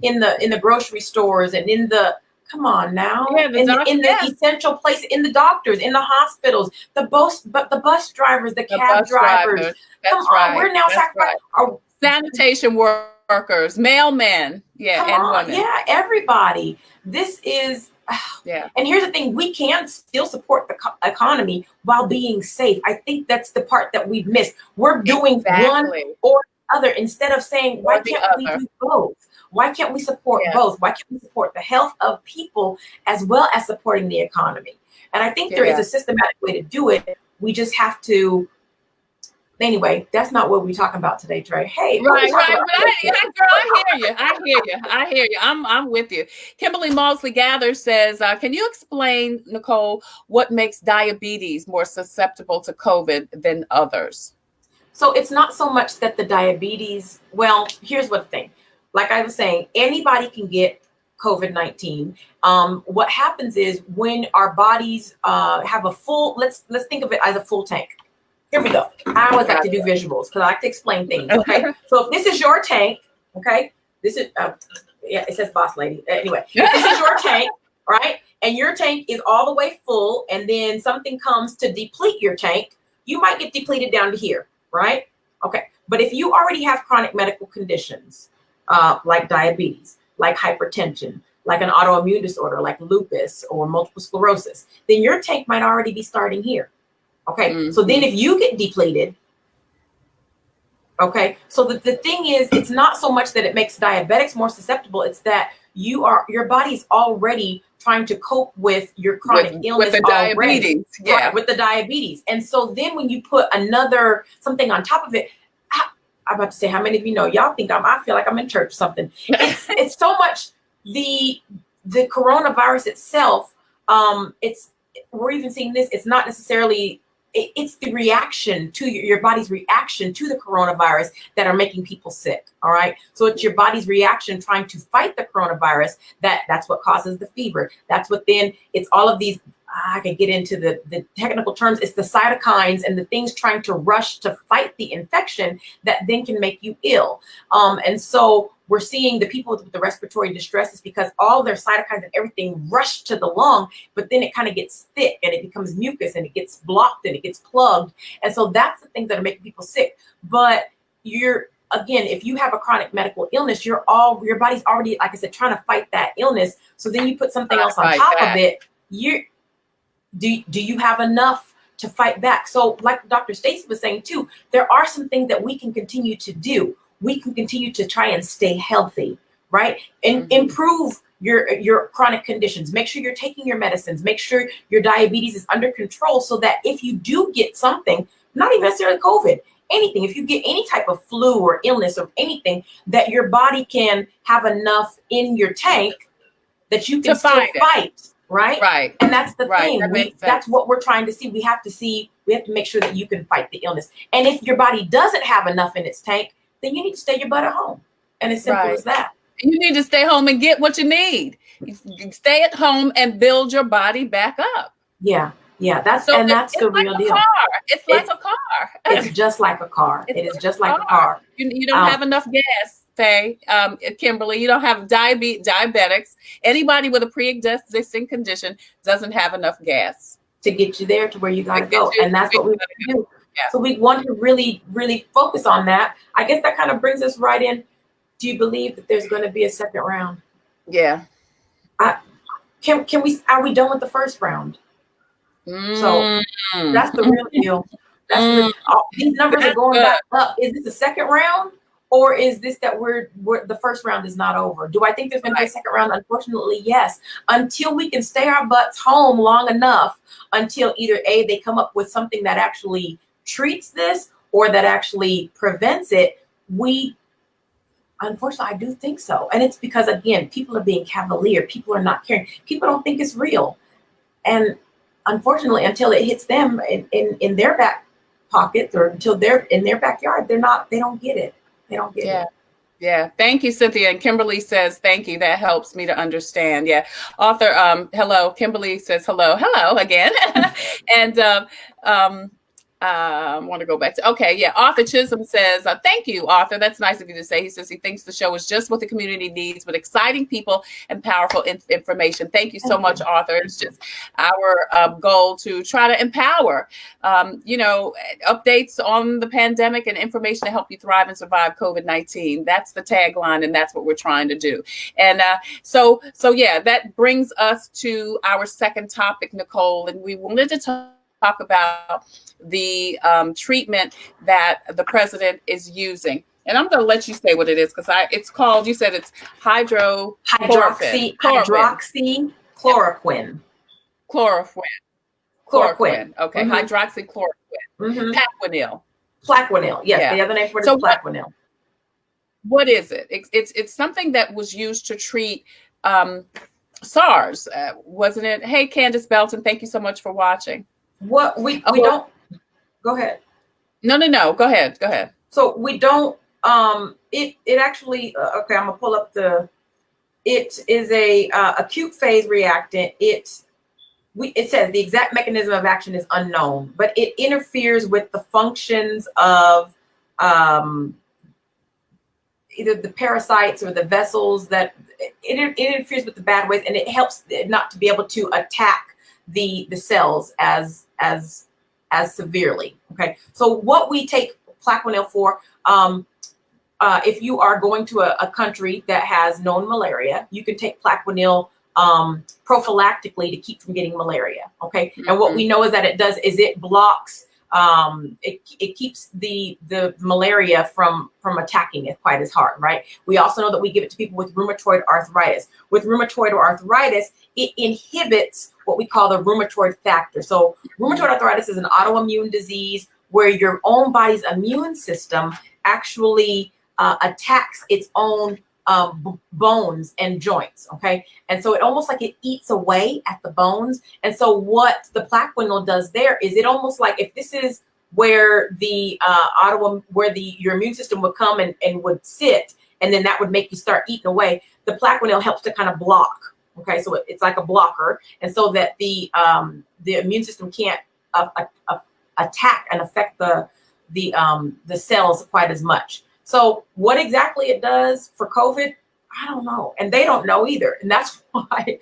in the grocery stores and in the. Come on now, in the essential place, in the doctors, in the hospitals, the bus drivers, the cab drivers. Come on, we're now sacrificing our sanitation workers, mailmen, and women. Yeah, everybody. This is, and here's the thing, we can still support the economy while being safe. I think that's the part that we've missed. We're doing one or the other instead of saying, why can't we do both? Why can't we support both? Why can't we support the health of people as well as supporting the economy? And I think there is a systematic way to do it. We just have to. Anyway, that's not what we're talking about today, Trey. Hey, right. Girl, I hear you. I'm with you. Kimberly Mosley Gather says, can you explain, Nicole, what makes diabetes more susceptible to COVID than others? So it's not so much that the diabetes. Well, here's what the thing. Like I was saying, anybody can get COVID-19. What happens is when our bodies have a full. Let's think of it as a full tank. Here we go. I always like to do visuals because I like to explain things. Okay. So if this is your tank, okay, this is, it says boss lady. Anyway, this is your tank, right? And your tank is all the way full. And then something comes to deplete your tank. You might get depleted down to here, right? Okay. But if you already have chronic medical conditions, like diabetes, like hypertension, like an autoimmune disorder, like lupus or multiple sclerosis, then your tank might already be starting here. Okay, so then if you get depleted, okay, so the thing is, it's not so much that it makes diabetics more susceptible, it's that your body's already trying to cope with your chronic illness with the diabetes. Right, with the diabetes. And so then when you put something on top of it, I'm about to say, how many of you know, y'all think I feel like I'm in church or something. It's so much the coronavirus itself, we're even seeing this, it's not necessarily, it's the reaction to your body's reaction to the coronavirus that are making people sick. All right. So it's your body's reaction trying to fight the coronavirus. That's what causes the fever. That's what then it's all of these, I could get into the technical terms. It's the cytokines and the things trying to rush to fight the infection that then can make you ill. And so we're seeing the people with the respiratory distress is because all their cytokines and everything rush to the lung, but then it kind of gets thick and it becomes mucus and it gets blocked and it gets plugged. And so that's the things that are making people sick. But again, if you have a chronic medical illness, your body's already, like I said, trying to fight that illness. So then you put something else on top of it. Do you have enough to fight back? So like Dr. Stacy was saying too, there are some things that we can continue to do. We can continue to try and stay healthy, right? And improve your chronic conditions. Make sure you're taking your medicines. Make sure your diabetes is under control so that if you do get something, not even necessarily COVID, anything, if you get any type of flu or illness or anything, that your body can have enough in your tank that you can still fight. Right. And that's the thing. That's what we're trying to see. We have to make sure that you can fight the illness. And if your body doesn't have enough in its tank, then you need to stay your butt at home. And it's simple as that. You need to stay home and get what you need. You stay at home and build your body back up. Yeah. That's the real deal. It's like a car. It's just like a car. It is just like a car. You don't have enough gas, Faye. Kimberly, you don't have diabetics. Anybody with a pre-existing condition doesn't have enough gas to get you there to where you got to go. And that's what we want to do. Yeah. So we want to really, really focus on that. I guess that kind of brings us right in. Do you believe that there's going to be a second round? Yeah. Are we done with the first round? So that's the real deal. These numbers are going back up. Is this the second round, or is this that we're the first round is not over? Do I think there's going to be a second round? Unfortunately, yes. Until we can stay our butts home long enough, until either they come up with something that actually treats this or that actually prevents it. Unfortunately, I do think so, and it's because again, people are being cavalier. People are not caring. People don't think it's real, and unfortunately, until it hits them in their back pockets or until they're in their backyard, they don't get it. They don't get it. Yeah. Thank you, Cynthia. And Kimberly says, thank you. That helps me to understand. Yeah. Author, hello. Kimberly says, hello again. And, I want to go back to, Arthur Chisholm says, thank you, Arthur. That's nice of you to say. He says he thinks the show is just what the community needs, with exciting people and powerful information. Thank you so much, Arthur. It's just our goal to try to empower, updates on the pandemic and information to help you thrive and survive COVID-19. That's the tagline, and that's what we're trying to do. And so that brings us to our second topic, Nicole, and we wanted to talk about the treatment that the president is using. And I'm going to let you say what it is, because it's called, you said it's hydroxychloroquine. Chloroquine. Okay. Hydroxychloroquine. Plaquenil. Yes. The other name for it is Plaquenil. What is it? It's something that was used to treat SARS, wasn't it? Hey, Candace Belton, thank you so much for watching. What we don't. Go ahead. No. Go ahead. So we don't. It actually. Okay, I'm gonna pull up It is a acute phase reactant. It says the exact mechanism of action is unknown, but it interferes with the functions of either the parasites or the vessels. That it interferes with the bad ways, and it helps it not to be able to attack the cells as severely. Okay, so what we take Plaquenil for, if you are going to a country that has known malaria, you can take Plaquenil prophylactically to keep from getting malaria. Okay, and what we know is that it blocks, it keeps the malaria from attacking it quite as hard, right? We also know that we give it to people with rheumatoid arthritis. With rheumatoid arthritis, it inhibits what we call the rheumatoid factor. So rheumatoid arthritis is an autoimmune disease where your own body's immune system actually attacks its own bones and joints, okay? And so it almost like it eats away at the bones. And so what the Plaquenil does there is it almost like, if this is where the your immune system would come and would sit, and then that would make you start eating away, the Plaquenil helps to kind of block, Okay, so it's like a blocker, and so that the immune system can't attack and affect the cells quite as much. So what exactly it does for COVID, I don't know, and they don't know either, and that's why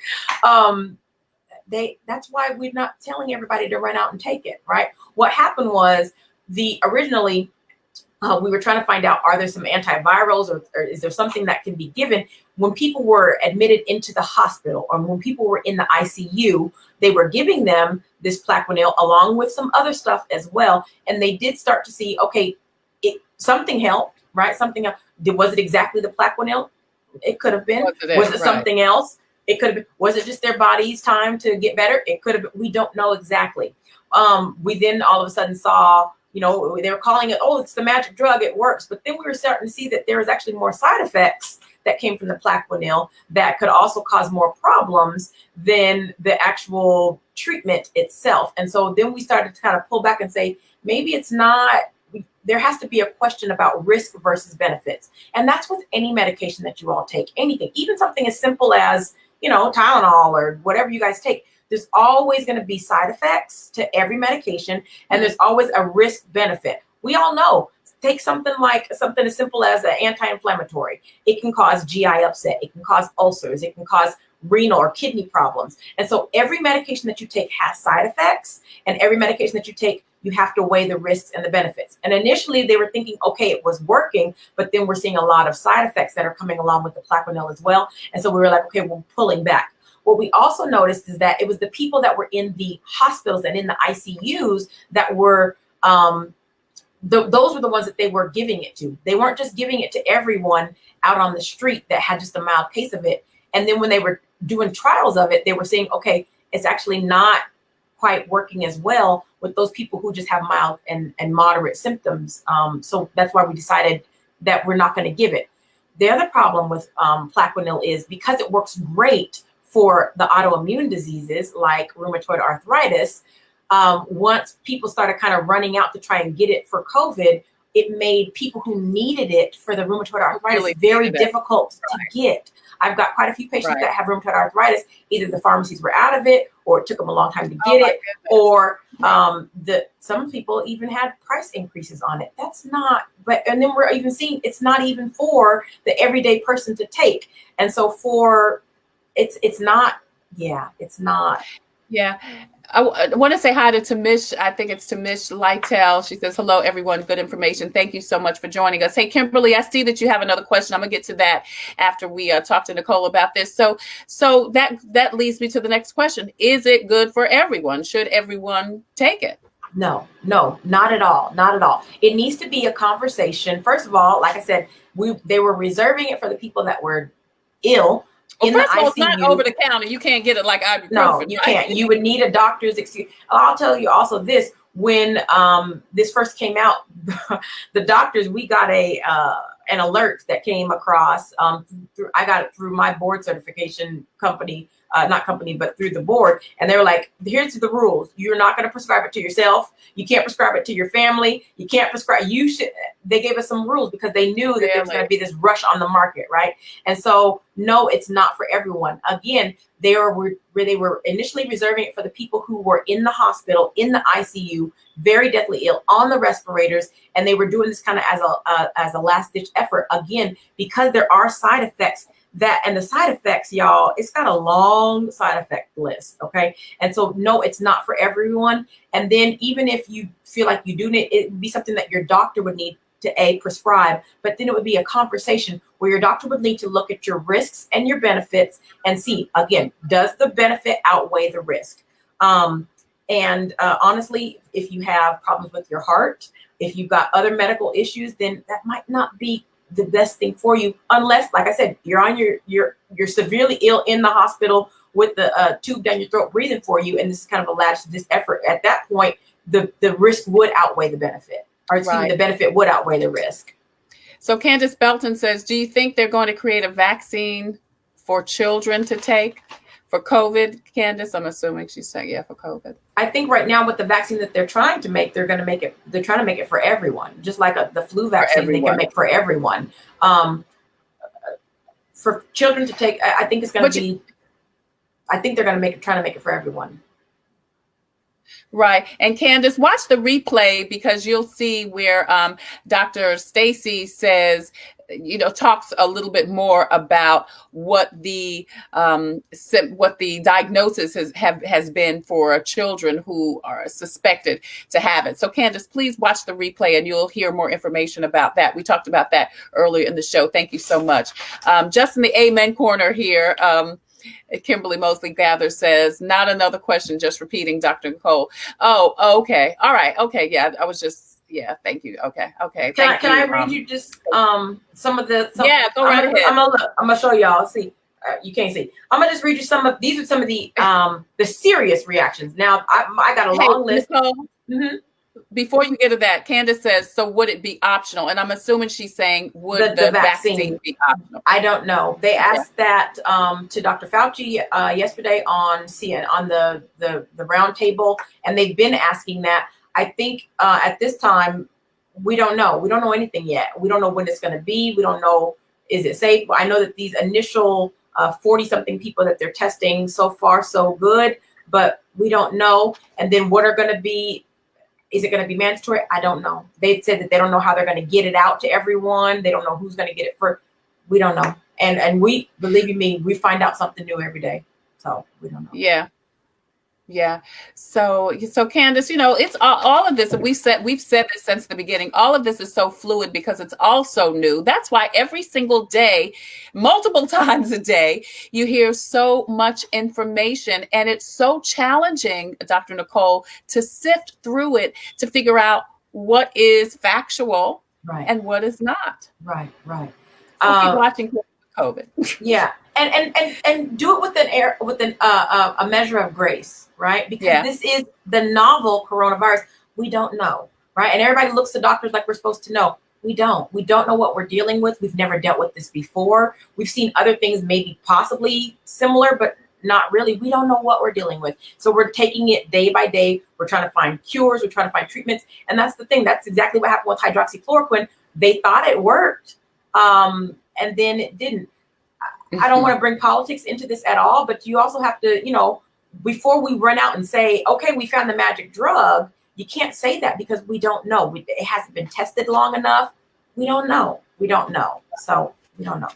that's why we're not telling everybody to run out and take it. Right? What happened was originally. We were trying to find out, are there some antivirals or is there something that can be given when people were admitted into the hospital or when people were in the ICU. They were giving them this Plaquenil along with some other stuff as well. And they did start to see, okay, something helped, right? Something else. Was it exactly the Plaquenil? It could have been. Was it something else? It could have been. Was it just their body's time to get better? It could have been. We don't know exactly. We then all of a sudden saw, they were calling it, oh, it's the magic drug, it works. But then we were starting to see that there was actually more side effects that came from the Plaquenil that could also cause more problems than the actual treatment itself. And so then we started to kind of pull back and say, maybe it's not, there has to be a question about risk versus benefits. And that's with any medication that you all take, anything, even something as simple as, Tylenol or whatever you guys take. There's always going to be side effects to every medication, and there's always a risk benefit. We all know, take something as simple as an anti-inflammatory. It can cause GI upset. It can cause ulcers. It can cause renal or kidney problems. And so every medication that you take has side effects, and every medication that you take, you have to weigh the risks and the benefits. And initially they were thinking, okay, it was working, but then we're seeing a lot of side effects that are coming along with the Plaquenil as well. And so we were like, okay, we're pulling back. What we also noticed is that it was the people that were in the hospitals and in the ICUs that were, those were the ones that they were giving it to. They weren't just giving it to everyone out on the street that had just a mild case of it. And then when they were doing trials of it, they were saying, okay, it's actually not quite working as well with those people who just have mild and moderate symptoms. So that's why we decided that we're not going to give it. The other problem with Plaquenil is because it works great for the autoimmune diseases like rheumatoid arthritis, once people started kind of running out to try and get it for COVID, it made people who needed it for the rheumatoid arthritis very difficult to get. I've got quite a few patients that have rheumatoid arthritis. Either the pharmacies were out of it, or it took them a long time to get it, or some people even had price increases on it. That's not, and then we're even seeing it's not even for the everyday person to take. And so it's not. Yeah. I want to say hi to Tamish. I think it's Tamish Lytel. She says, hello, everyone. Good information. Thank you so much for joining us. Hey, Kimberly, I see that you have another question. I'm going to get to that after we talk to Nicole about this. So that leads me to the next question. Is it good for everyone? Should everyone take it? No, not at all. Not at all. It needs to be a conversation. First of all, like I said, they were reserving it for the people that were ill. Well, first of all, it's not over the counter. You can't get it like ibuprofen. No, you can't. You would need a doctor's excuse. I'll tell you also this. When this first came out, the doctors, we got an alert that came across. I got it through my board certification company, but through the board. And they were like, here's the rules. You're not going to prescribe it to yourself. You can't prescribe it to your family. You can't prescribe. They gave us some rules because they knew that there was going to be this rush on the market, right? And so, no, it's not for everyone. Again, they were initially reserving it for the people who were in the hospital, in the ICU, very deathly ill, on the respirators, and they were doing this kind of as a last ditch effort. Again, because there are side effects. And the side effects, y'all, it's got a long side effect list, okay? And so, no, it's not for everyone. And then even if you feel like you do need, it would be something that your doctor would need to prescribe, but then it would be a conversation where your doctor would need to look at your risks and your benefits and see, again, does the benefit outweigh the risk? Honestly, if you have problems with your heart, if you've got other medical issues, then that might not be the best thing for you, unless, like I said, you're on you're severely ill in the hospital with the tube down your throat breathing for you, and this is kind of a last ditch effort. At that point, the risk would outweigh the benefit, or the benefit would outweigh the risk. So Candace Belton says, do you think they're going to create a vaccine for children to take for COVID? Candace, I'm assuming she's saying, yeah, for COVID. I think right now with the vaccine that they're trying to make, they're trying to make it for everyone, just like the flu vaccine they can make for everyone. For children to take, I think it's going to be. I think they're going to trying to make it for everyone. Right. And Candace, watch the replay because you'll see where Dr. Stacy says, talks a little bit more about what the diagnosis has been for children who are suspected to have it. So Candace, please watch the replay and you'll hear more information about that. We talked about that earlier in the show. Thank you so much. Just in the Amen corner here, Kimberly Mosley Gather says, not another question, just repeating Dr. Nicole. Oh, okay. All right. Okay. Yeah, I was just, thank you. Okay. Can I read you just some of the? Yeah, go right ahead. I'm gonna show y'all. See, you can't see. I'm gonna just read you some of the serious reactions. Now, I got a long list. Nicole, before you get to that, Candace says, so would it be optional? And I'm assuming she's saying, would the vaccine be optional? I don't know. They asked that to Dr. Fauci yesterday on CNN, on the round table, and they've been asking that. I think at this time, we don't know. We don't know anything yet. We don't know when it's going to be. We don't know, is it safe? I know that these initial 40-something people that they're testing, so far, so good, but we don't know. And then what are going to be, is it going to be mandatory? I don't know. They said that they don't know how they're going to get it out to everyone. They don't know who's going to get it first. We don't know. And we, believe you me, we find out something new every day. So we don't know. Yeah. So Candace, it's all of this. And we've said this since the beginning. All of this is so fluid because it's all so new. That's why every single day, multiple times a day, you hear so much information, and it's so challenging, Dr. Nicole, to sift through it to figure out what is factual and what is not. Right. So keep watching COVID. Yeah. And do it with a measure of grace, right? Because this is the novel coronavirus. We don't know, right? And everybody looks to doctors like we're supposed to know. We don't know what we're dealing with. We've never dealt with this before. We've seen other things maybe possibly similar, but not really. We don't know what we're dealing with. So we're taking it day by day. We're trying to find cures. We're trying to find treatments. And that's the thing. That's exactly what happened with hydroxychloroquine. They thought it worked, and then it didn't. I don't want to bring politics into this at all, but you also have to, before we run out and say, okay, we found the magic drug, you can't say that because we don't know. It hasn't been tested long enough. We don't know. So we don't know.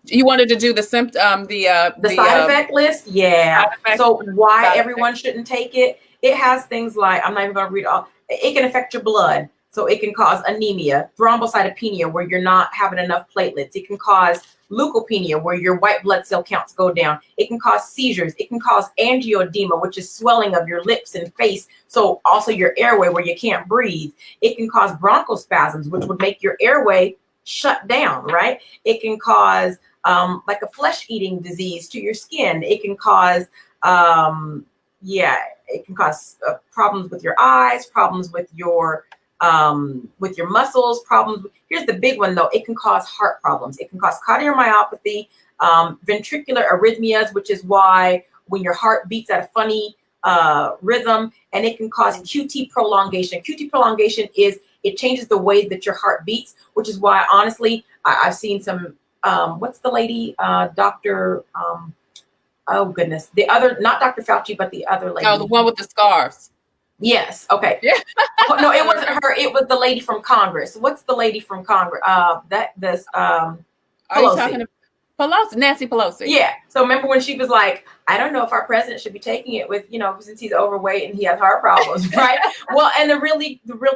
You wanted to do the symptom, the side effect list? Yeah. So why everyone shouldn't take it? It has things like, I'm not even going to read all. It can affect your blood. So it can cause anemia, thrombocytopenia, where you're not having enough platelets. It can cause leukopenia, where your white blood cell counts go down. It can cause seizures. It can cause angioedema, which is swelling of your lips and face. So also your airway, where you can't breathe. It can cause bronchospasms, which would make your airway shut down, right? It can cause like a flesh-eating disease to your skin. It can cause, problems with your eyes, problems with your muscles, problems. Here's the big one though. It can cause heart problems. It can cause cardiomyopathy, ventricular arrhythmias, which is why when your heart beats at a funny rhythm, and it can cause QT prolongation. QT prolongation is, it changes the way that your heart beats, which is why, honestly, I've seen some, what's the lady, Dr. Oh goodness. The other, not Dr. Fauci, but the other lady. Oh, the one with the scarves. Yes. Okay. Yeah. No, it wasn't her. It was the lady from Congress. What's the lady from Congress? Are you talking about Pelosi? Nancy Pelosi. Yeah. So remember when she was like, I don't know if our president should be taking it with, since he's overweight and he has heart problems, right? Well, and the real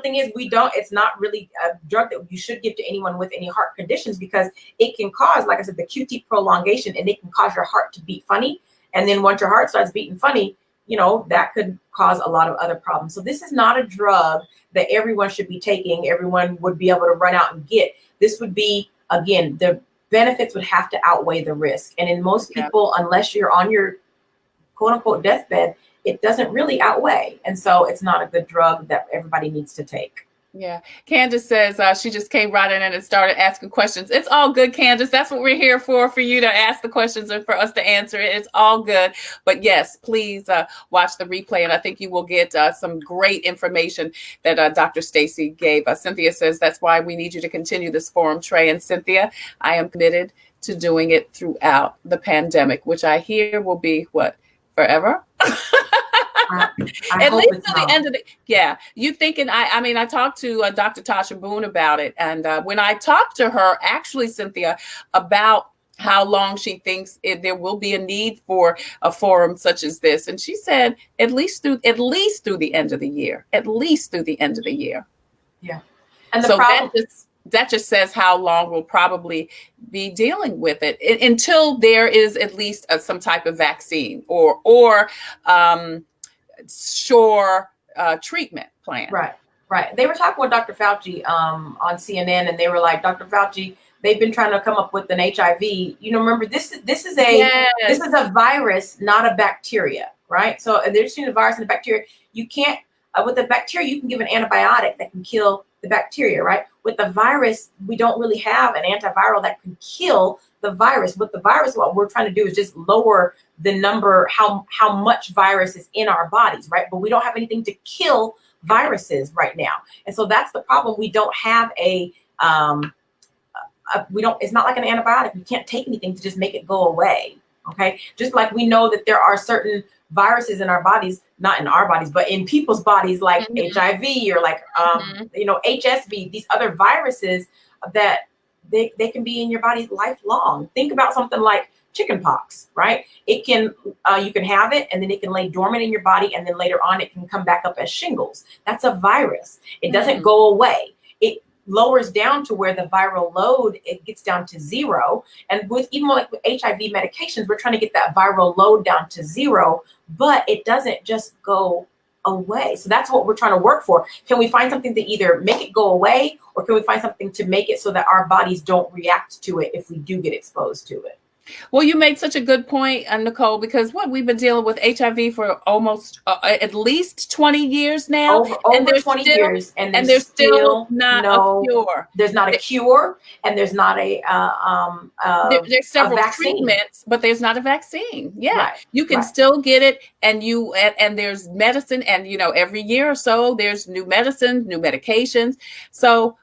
thing is it's not really a drug that you should give to anyone with any heart conditions, because it can cause, like I said, the QT prolongation, and it can cause your heart to beat funny. And then once your heart starts beating funny, that could cause a lot of other problems. So this is not a drug that everyone should be taking. Everyone would be able to run out and get. This would be, again, the benefits would have to outweigh the risk. And in most people, unless you're on your quote unquote deathbed, it doesn't really outweigh. And so it's not a good drug that everybody needs to take. Yeah. Candace says she just came right in and started asking questions. It's all good, Candace. That's what we're here for you to ask the questions and for us to answer it. It's all good. But yes, please watch the replay. And I think you will get some great information that Dr. Stacy gave us. Cynthia says that's why we need you to continue this forum, Tre. And Cynthia, I am committed to doing it throughout the pandemic, which I hear will be Forever? I At hope least it's to the not. end of the, yeah. You thinking, I mean, I talked to Dr. Tasha Boone about it. And when I talked to her, actually, Cynthia, about how long she thinks there will be a need for a forum such as this. And she said, at least through the end of the year, at least through the end of the year. Yeah. And the So problem, that just says how long we'll probably be dealing with it until there is at least some type of vaccine or sure treatment plan. right. They were talking with Dr. Fauci on CNN, and they were like, Dr. Fauci, they've been trying to come up with an HIV. You know, remember this is a virus, not a bacteria, right? So there's between the virus and the bacteria. You can't with the bacteria, you can give an antibiotic that can kill the bacteria, right? With the virus, we don't really have an antiviral that can kill the virus. With the virus, what we're trying to do is just lower the number, how much virus is in our bodies, right? But we don't have anything to kill viruses right now. And so that's the problem. We don't have it's not like an antibiotic. You can't take anything to just make it go away. Okay. Just like we know that there are certain viruses in our bodies, not in our bodies, but in people's bodies, like HIV or like, HSV, these other viruses that they can be in your body lifelong. Think about something like chickenpox, right? It can, you can have it and then it can lay dormant in your body. And then later on, it can come back up as shingles. That's a virus. It doesn't go away. It lowers down to where the viral load, it gets down to zero. And with HIV medications, we're trying to get that viral load down to zero, but it doesn't just go away. So that's what we're trying to work for. Can we find something to either make it go away, or can we find something to make it so that our bodies don't react to it if we do get exposed to it? Well, you made such a good point, Nicole, because we've been dealing with HIV for almost at least 20 years now. Over 20 years, and there's still not a cure. There's not a cure, and there's not there's several vaccine. treatments, but there's not a vaccine. Yeah, right. You can still get it, and there's medicine, and every year or so there's new medicine, new medications. So,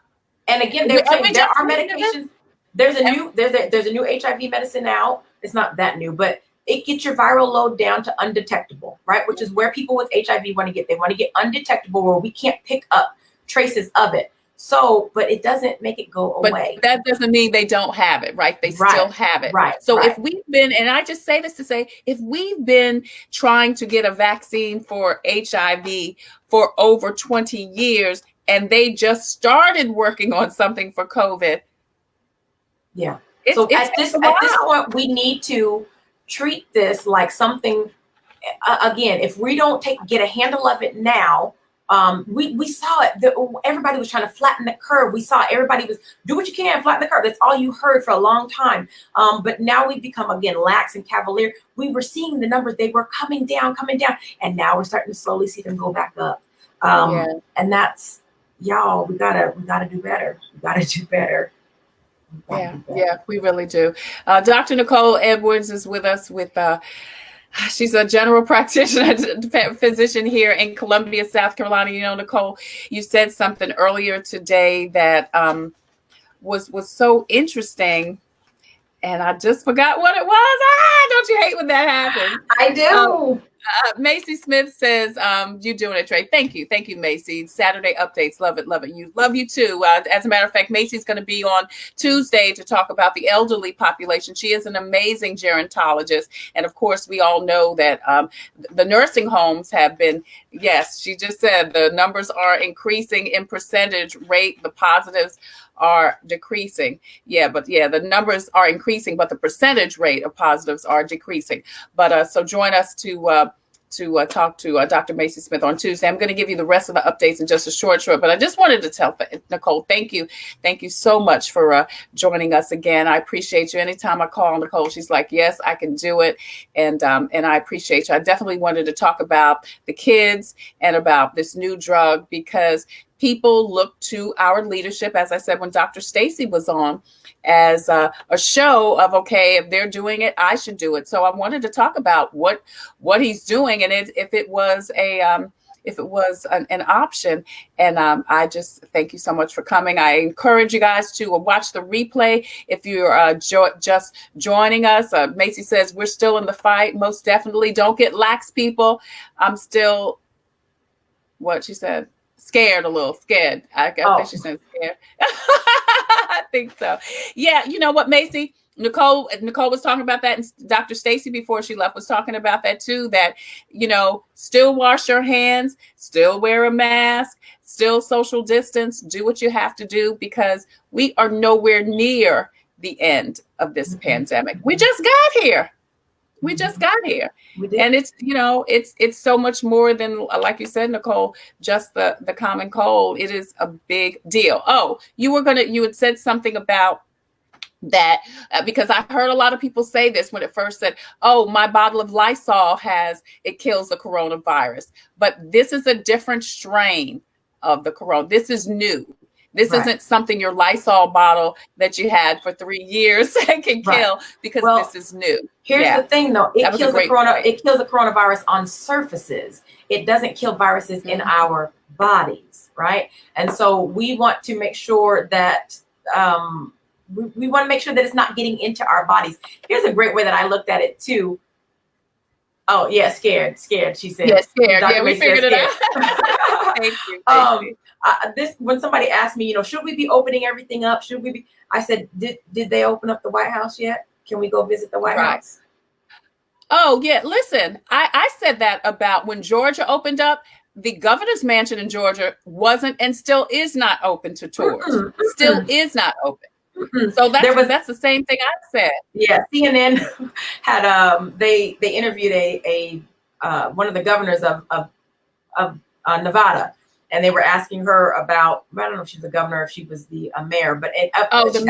and again, there are medications. There's a new HIV medicine out. It's not that new, but it gets your viral load down to undetectable, right? Which is where people with HIV want to get. They want to get undetectable, where we can't pick up traces of it. So, but it doesn't make it go away. But that doesn't mean they don't have it, right? They still have it. Right. So if we've been, and I just say this to say, if we've been trying to get a vaccine for HIV for over 20 years, and they just started working on something for COVID. Yeah. So at this point, we need to treat this like something. Again, if we don't get a handle of it now, we saw it. Everybody was trying to flatten the curve. We saw everybody was do what you can, flatten the curve. That's all you heard for a long time. But now we've become again lax and cavalier. We were seeing the numbers; they were coming down, and now we're starting to slowly see them go back up. And that's y'all. We gotta do better. We gotta do better. Yeah, we really do. Dr. Nicole Edwards is with us she's a general practitioner, physician here in Columbia, South Carolina. Nicole, you said something earlier today that was so interesting, and I just forgot what it was. Don't you hate when that happens? I do. Macy Smith says, you doing it, Trey. Thank you, Macy. Saturday updates, love it. Love you too. As a matter of fact, Macy's going to be on Tuesday to talk about the elderly population. She is an amazing gerontologist, and of course, we all know that the nursing homes have been. Yes, she just said the numbers are increasing in percentage rate. The positives are decreasing. The numbers are increasing, but the percentage rate of positives are decreasing. But so join us to talk to Dr. Macy Smith on Tuesday. I'm going to give you the rest of the updates in just a short, but I just wanted to tell Nicole, thank you so much for joining us again. I appreciate you. Anytime I call Nicole, she's like, yes, I can do it. And I appreciate you. I definitely wanted to talk about the kids and about this new drug, because people look to our leadership, as I said, when Dr. Stacy was on, as a show of, okay, if they're doing it, I should do it. So I wanted to talk about what he's doing. And if it was if it was an option. And I just thank you so much for coming. I encourage you guys to watch the replay. If you're just joining us, Macy says we're still in the fight. Most definitely. Don't get lax, people. I'm still, what she said, scared, a little scared. I think she said scared. I think so. Yeah, you know what, Macy? Nicole was talking about that, and Dr. Stacy before she left was talking about that too, that, still wash your hands, still wear a mask, still social distance, do what you have to do, because we are nowhere near the end of this pandemic. We just got here. We just got here. And it's, it's so much more than, like you said, Nicole, just the common cold. It is a big deal. Oh, you had said something about that, because I heard a lot of people say this when it first said, oh, my bottle of Lysol it kills the coronavirus. But this is a different strain of the corona. This is new. This isn't something your Lysol bottle that you had for 3 years can kill, because this is new. Here's the thing, though. It kills the coronavirus on surfaces. It doesn't kill viruses in our bodies, right? And so we want to make sure that we want to make sure that it's not getting into our bodies. Here's a great way that I looked at it too. Oh yeah, scared. She said. Yeah, scared. Yeah, we figured it out. Thank you. When somebody asked me, should we be opening everything up? I said, did they open up the White House yet? Can we go visit the White House? Oh yeah, listen, I said that about when Georgia opened up. The governor's mansion in Georgia wasn't and still is not open to tours. Still is not open. So that's the same thing I said. Yeah, CNN had they interviewed a one of the governors of Nevada, and they were asking her about, I don't know if she's a governor, if she was the mayor, but the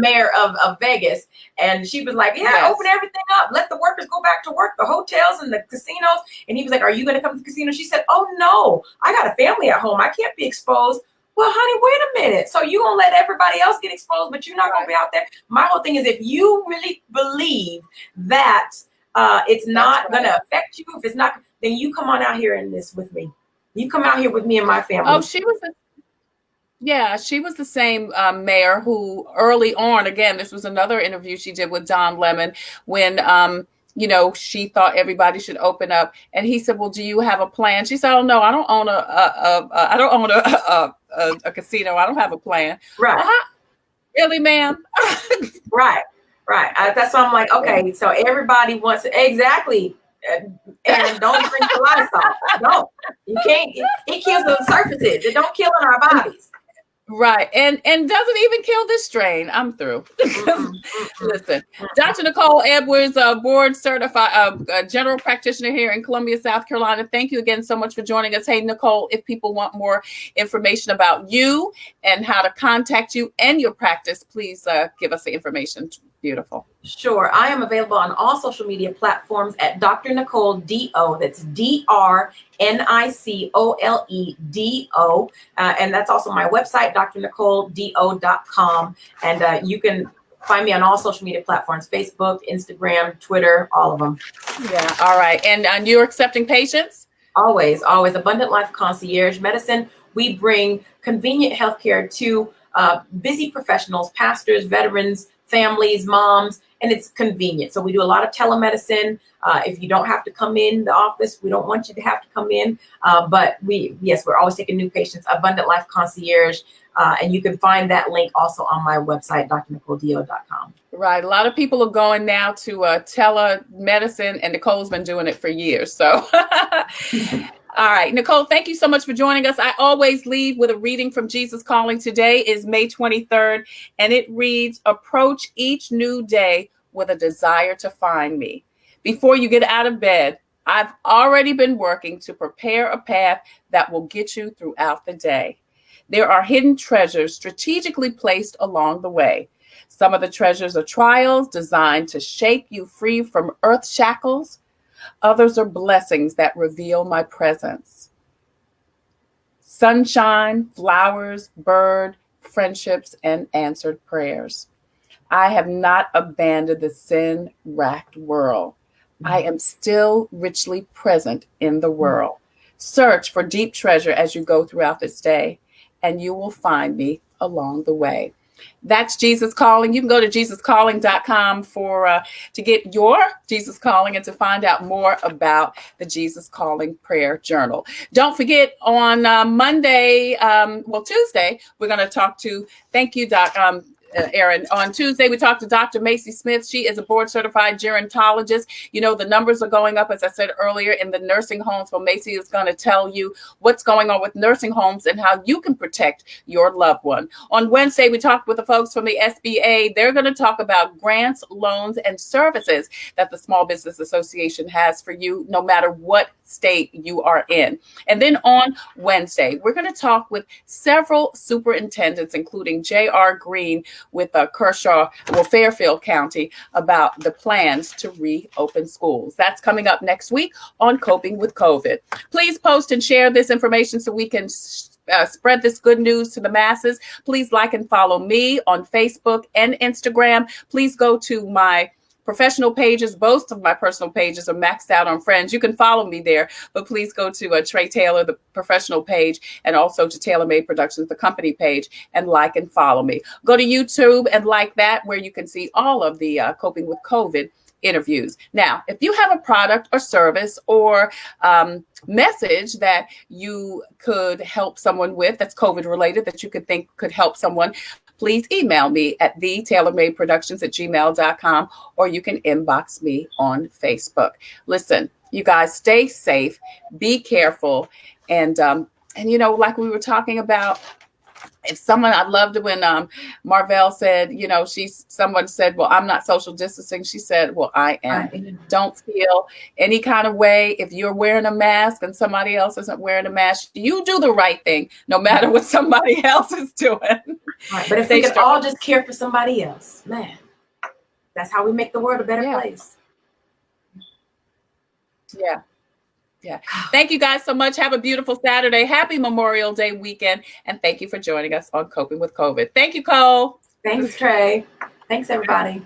mayor of Vegas, and she was like, open everything up, let the workers go back to work, the hotels and the casinos. And he was like, are you going to come to the casino? She said, oh no, I got a family at home, I can't be exposed. Well, honey, wait a minute. So you gonna let everybody else get exposed, but you're not gonna be out there? My whole thing is, if you really believe that it's not gonna affect you, if it's not, then you come on out here in this with me. You come out here with me and my family. Oh, she was the same mayor who early on, again, this was another interview she did with Don Lemon, when she thought everybody should open up, and he said, well, do you have a plan? She said, oh no, I don't own a casino. I don't have a plan. Right. Really, ma'am? Right. That's why I'm like, okay, so everybody wants to, exactly. And don't drink the Lysol. Don't. You can't. It kills the surfaces. It don't kill in our bodies. Right. And doesn't even kill this strain. I'm through. Listen, Dr. Nicole Edwards, board certified general practitioner here in Columbia, South Carolina. Thank you again so much for joining us. Hey, Nicole, if people want more information about you and how to contact you and your practice, please give us the information. Beautiful. Sure. I am available on all social media platforms at Dr. Nicole D.O. That's DrNicoleDO. And that's also my website, drnicoledo.com. And you can find me on all social media platforms, Facebook, Instagram, Twitter, all of them. Yeah. All right. And you're accepting patients? Always. Abundant Life Concierge Medicine. We bring convenient healthcare to busy professionals, pastors, veterans, families, moms, and it's convenient. So we do a lot of telemedicine. If you don't have to come in the office, we don't want you to have to come in. But we're always taking new patients, Abundant Life Concierge. And you can find that link also on my website, drnicoledo.com. Right. A lot of people are going now to telemedicine, and Nicole's been doing it for years. So all right, Nicole, thank you so much for joining us. I always leave with a reading from Jesus Calling. Today is May 23rd, and it reads, approach each new day with a desire to find me. Before you get out of bed, I've already been working to prepare a path that will get you throughout the day. There are hidden treasures strategically placed along the way. Some of the treasures are trials designed to shake you free from earth's shackles. Others are blessings that reveal my presence. Sunshine, flowers, bird, friendships, and answered prayers. I have not abandoned the sin-racked world. I am still richly present in the world. Search for deep treasure as you go throughout this day, and you will find me along the way. That's Jesus Calling. You can go to JesusCalling.com to get your Jesus Calling and to find out more about the Jesus Calling Prayer Journal. Don't forget on Tuesday, we're going to talk to, thank you, Aaron. On Tuesday, we talked to Dr. Macy Smith. She is a board certified gerontologist. You know, the numbers are going up, as I said earlier, in the nursing homes. So Macy is going to tell you what's going on with nursing homes and how you can protect your loved one. On Wednesday, we talked with the folks from the SBA. They're going to talk about grants, loans, and services that the Small Business Association has for you, no matter what state you are in. And then on Wednesday, we're going to talk with several superintendents, including J.R. Green with Fairfield County, about the plans to reopen schools. That's coming up next week on Coping with COVID. Please post and share this information so we can spread this good news to the masses. Please like and follow me on Facebook and Instagram. Please go to my professional pages. Both of my personal pages are maxed out on friends. You can follow me there, but please go to Tre Tailor, the professional page, and also to Tailor Made Productions, the company page, and like and follow me. Go to YouTube and like that, where you can see all of the Coping with COVID interviews. Now, if you have a product or service or message that you could help someone with that's COVID related, that you could think could help someone, please email me at thetailormadeproductions@gmail.com, or you can inbox me on Facebook. Listen, you guys, stay safe, be careful, and you know, like we were talking about, if someone, I loved it when Marvell said, you know, someone said, well, I'm not social distancing. She said, well, I am. Don't feel any kind of way. If you're wearing a mask and somebody else isn't wearing a mask, you do the right thing, no matter what somebody else is doing. Right. But if we could all just care for somebody else, man, that's how we make the world a better place. Yeah. Yeah. Thank you guys so much. Have a beautiful Saturday. Happy Memorial Day weekend. And thank you for joining us on Coping with COVID. Thank you, Cole. Thanks, Trey. Thanks, everybody.